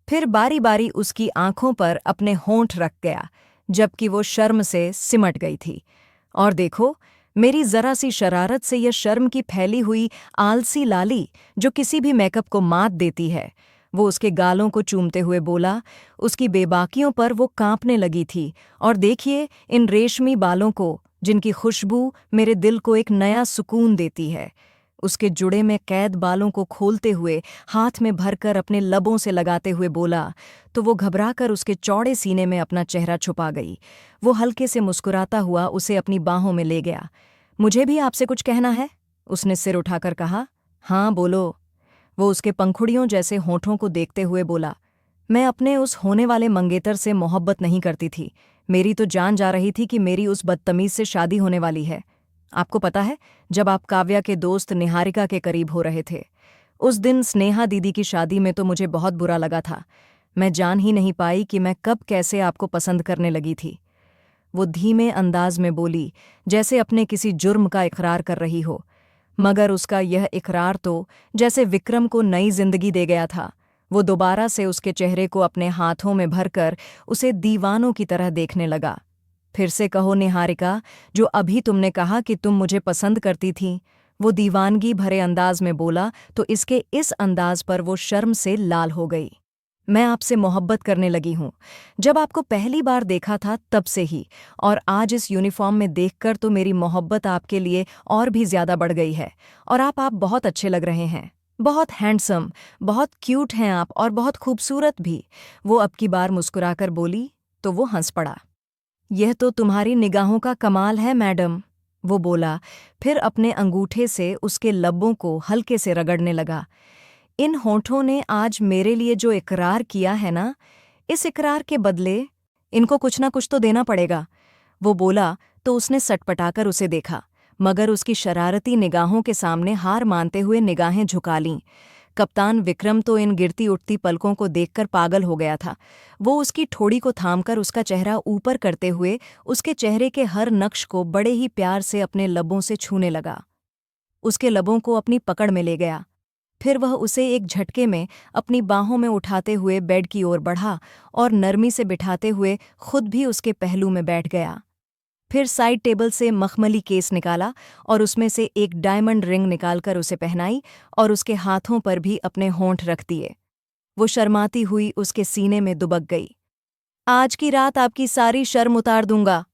फिर बारी बारी उसकी आंखों पर अपने होंठ रख गया, जबकि वो शर्म से सिमट गई थी। और देखो, मेरी जरा सी शरारत से यह शर्म की फैली हुई आलसी लाली जो किसी भी मेकअप को मात देती है। वो उसके गालों को चूमते हुए बोला। उसकी बेबाकियों पर वो कांपने लगी थी। और देखिए इन रेशमी बालों को, जिनकी खुशबू मेरे दिल को एक नया सुकून देती है। उसके जुड़े में कैद बालों को खोलते हुए हाथ में भरकर अपने लबों से लगाते हुए बोला, तो वो घबराकर उसके चौड़े सीने में अपना चेहरा छुपा गई। वो हल्के से मुस्कुराता हुआ उसे अपनी बाहों में ले गया। मुझे भी आपसे कुछ कहना है, उसने सिर उठाकर कहा। हाँ बोलो, वो उसके पंखुड़ियों जैसे होठों को देखते हुए बोला। मैं अपने उस होने वाले मंगेतर से मोहब्बत नहीं करती थी। मेरी तो जान जा रही थी कि मेरी उस बदतमीज से शादी होने वाली है। आपको पता है, जब आप काव्या के दोस्त निहारिका के करीब हो रहे थे, उस दिन स्नेहा दीदी की शादी में तो मुझे बहुत बुरा लगा था। मैं जान ही नहीं पाई कि मैं कब कैसे आपको पसंद करने लगी थी। वो धीमे अंदाज में बोली, जैसे अपने किसी जुर्म का इकरार कर रही हो। मगर उसका यह इकरार तो जैसे विक्रम को नई जिंदगी दे गया था। वो दोबारा से उसके चेहरे को अपने हाथों में भरकर उसे दीवानों की तरह देखने लगा। फिर से कहो निहारिका, जो अभी तुमने कहा कि तुम मुझे पसंद करती थी, वो दीवानगी भरे अंदाज में बोला तो इसके इस अंदाज पर वो शर्म से लाल हो गई। मैं आपसे मोहब्बत करने लगी हूँ, जब आपको पहली बार देखा था तब से ही, और आज इस यूनिफॉर्म में देखकर तो मेरी मोहब्बत आपके लिए और भी ज्यादा बढ़ गई है। और आप बहुत अच्छे लग रहे हैं, बहुत हैंडसम, बहुत क्यूट हैं आप, और बहुत खूबसूरत भी। वो अब की बार मुस्कुराकर बोली तो वो हंस पड़ा। यह तो तुम्हारी निगाहों का कमाल है मैडम, वो बोला, फिर अपने अंगूठे से उसके लब्बों को हल्के से रगड़ने लगा। इन होठों ने आज मेरे लिए जो इकरार किया है ना, इस इकरार के बदले इनको कुछ ना कुछ तो देना पड़ेगा। वो बोला तो उसने सटपटाकर उसे देखा, मगर उसकी शरारती निगाहों के सामने हार मानते हुए निगाहें झुका लीं। कप्तान विक्रम तो इन गिरती उठती पलकों को देखकर पागल हो गया था। वो उसकी ठोड़ी को थामकर उसका चेहरा ऊपर करते हुए उसके चेहरे के हर नक्श को बड़े ही प्यार से अपने लबों से छूने लगा। उसके लबों को अपनी पकड़ में ले गया। फिर वह उसे एक झटके में अपनी बाहों में उठाते हुए बेड की ओर बढ़ा और नरमी से बिठाते हुए खुद भी उसके पहलू में बैठ गया। फिर साइड टेबल से मखमली केस निकाला और उसमें से एक डायमंड रिंग निकालकर उसे पहनाई और उसके हाथों पर भी अपने होंठ रख दिए। वो शर्माती हुई उसके सीने में दुबक गई। आज की रात आपकी सारी शर्म उतार दूंगा,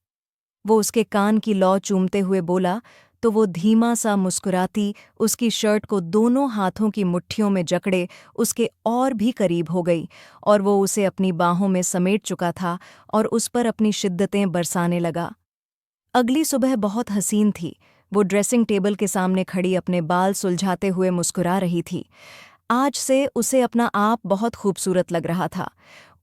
वो उसके कान की लौ चूमते हुए बोला, तो वो धीमा सा मुस्कुराती उसकी शर्ट को दोनों हाथों की मुट्ठियों में जकड़े उसके और भी करीब हो गई, और वो उसे अपनी बाहों में समेट चुका था और उस पर अपनी शिद्दतें बरसाने लगा। अगली सुबह बहुत हसीन थी। वो ड्रेसिंग टेबल के सामने खड़ी अपने बाल सुलझाते हुए मुस्कुरा रही थी। आज से उसे अपना आप बहुत खूबसूरत लग रहा था।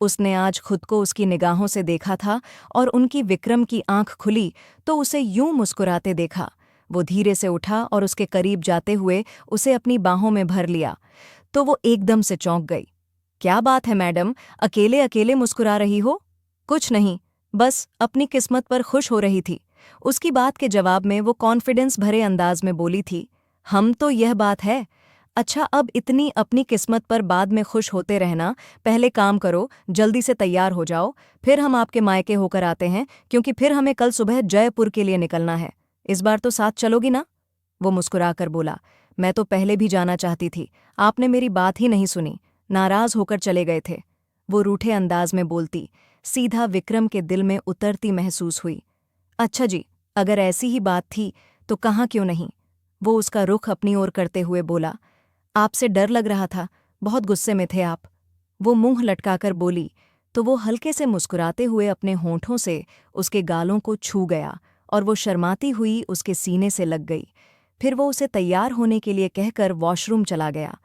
उसने आज खुद को उसकी निगाहों से देखा था और उनकी विक्रम की आंख खुली तो उसे यूं मुस्कुराते देखा। वो धीरे से उठा और उसके करीब जाते हुए उसे अपनी बाहों में भर लिया, तो वो एकदम से चौंक गई। क्या बात है मैडम, अकेले अकेले मुस्कुरा रही हो? कुछ नहीं, बस अपनी किस्मत पर खुश हो रही थी। उसकी बात के जवाब में वो कॉन्फिडेंस भरे अंदाज में बोली थी। हम तो यह बात है। अच्छा, अब इतनी अपनी किस्मत पर बाद में खुश होते रहना, पहले काम करो, जल्दी से तैयार हो जाओ, फिर हम आपके मायके होकर आते हैं, क्योंकि फिर हमें कल सुबह जयपुर के लिए निकलना है। इस बार तो साथ चलोगी ना? वो मुस्कुराकर बोला। मैं तो पहले भी जाना चाहती थी, आपने मेरी बात ही नहीं सुनी, नाराज होकर चले गए थे, वो रूठे अंदाज में बोलती। सीधा विक्रम के दिल में उतरती महसूस हुई। अच्छा जी, अगर ऐसी ही बात थी तो कहाँ क्यों नहीं? वो उसका रुख अपनी ओर करते हुए बोला। आपसे डर लग रहा था, बहुत गुस्से में थे आप, वो मुंह लटकाकर बोली, तो वो हल्के से मुस्कुराते हुए अपने होंठों से उसके गालों को छू गया और वो शर्माती हुई उसके सीने से लग गई। फिर वो उसे तैयार होने के लिए कहकर वॉशरूम चला गया।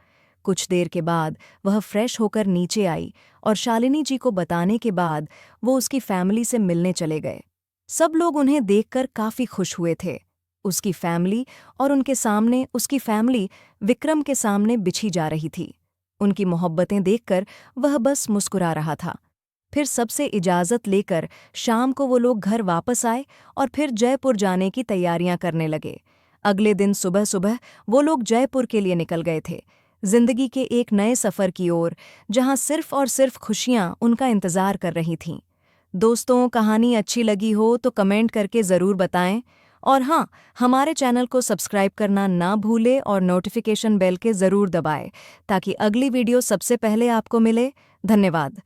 कुछ देर के बाद वह फ्रेश होकर नीचे आई और शालिनी जी को बताने के बाद वो उसकी फैमिली से मिलने चले गए। सब लोग उन्हें देखकर काफी खुश हुए थे। उसकी फैमिली और उनके सामने उसकी फैमिली विक्रम के सामने बिछी जा रही थी। उनकी मोहब्बतें देखकर वह बस मुस्कुरा रहा था। फिर सबसे इजाज़त लेकर शाम को वो लोग घर वापस आए और फिर जयपुर जाने की तैयारियां करने लगे। अगले दिन सुबह सुबह वो लोग जयपुर के लिए निकल गए थे, जिंदगी के एक नए सफ़र की ओर, जहां सिर्फ और सिर्फ खुशियां उनका इंतज़ार कर रही थीं। दोस्तों, कहानी अच्छी लगी हो तो कमेंट करके ज़रूर बताएं, और हाँ, हमारे चैनल को सब्सक्राइब करना ना भूलें और नोटिफिकेशन बेल के ज़रूर दबाएं ताकि अगली वीडियो सबसे पहले आपको मिले। धन्यवाद।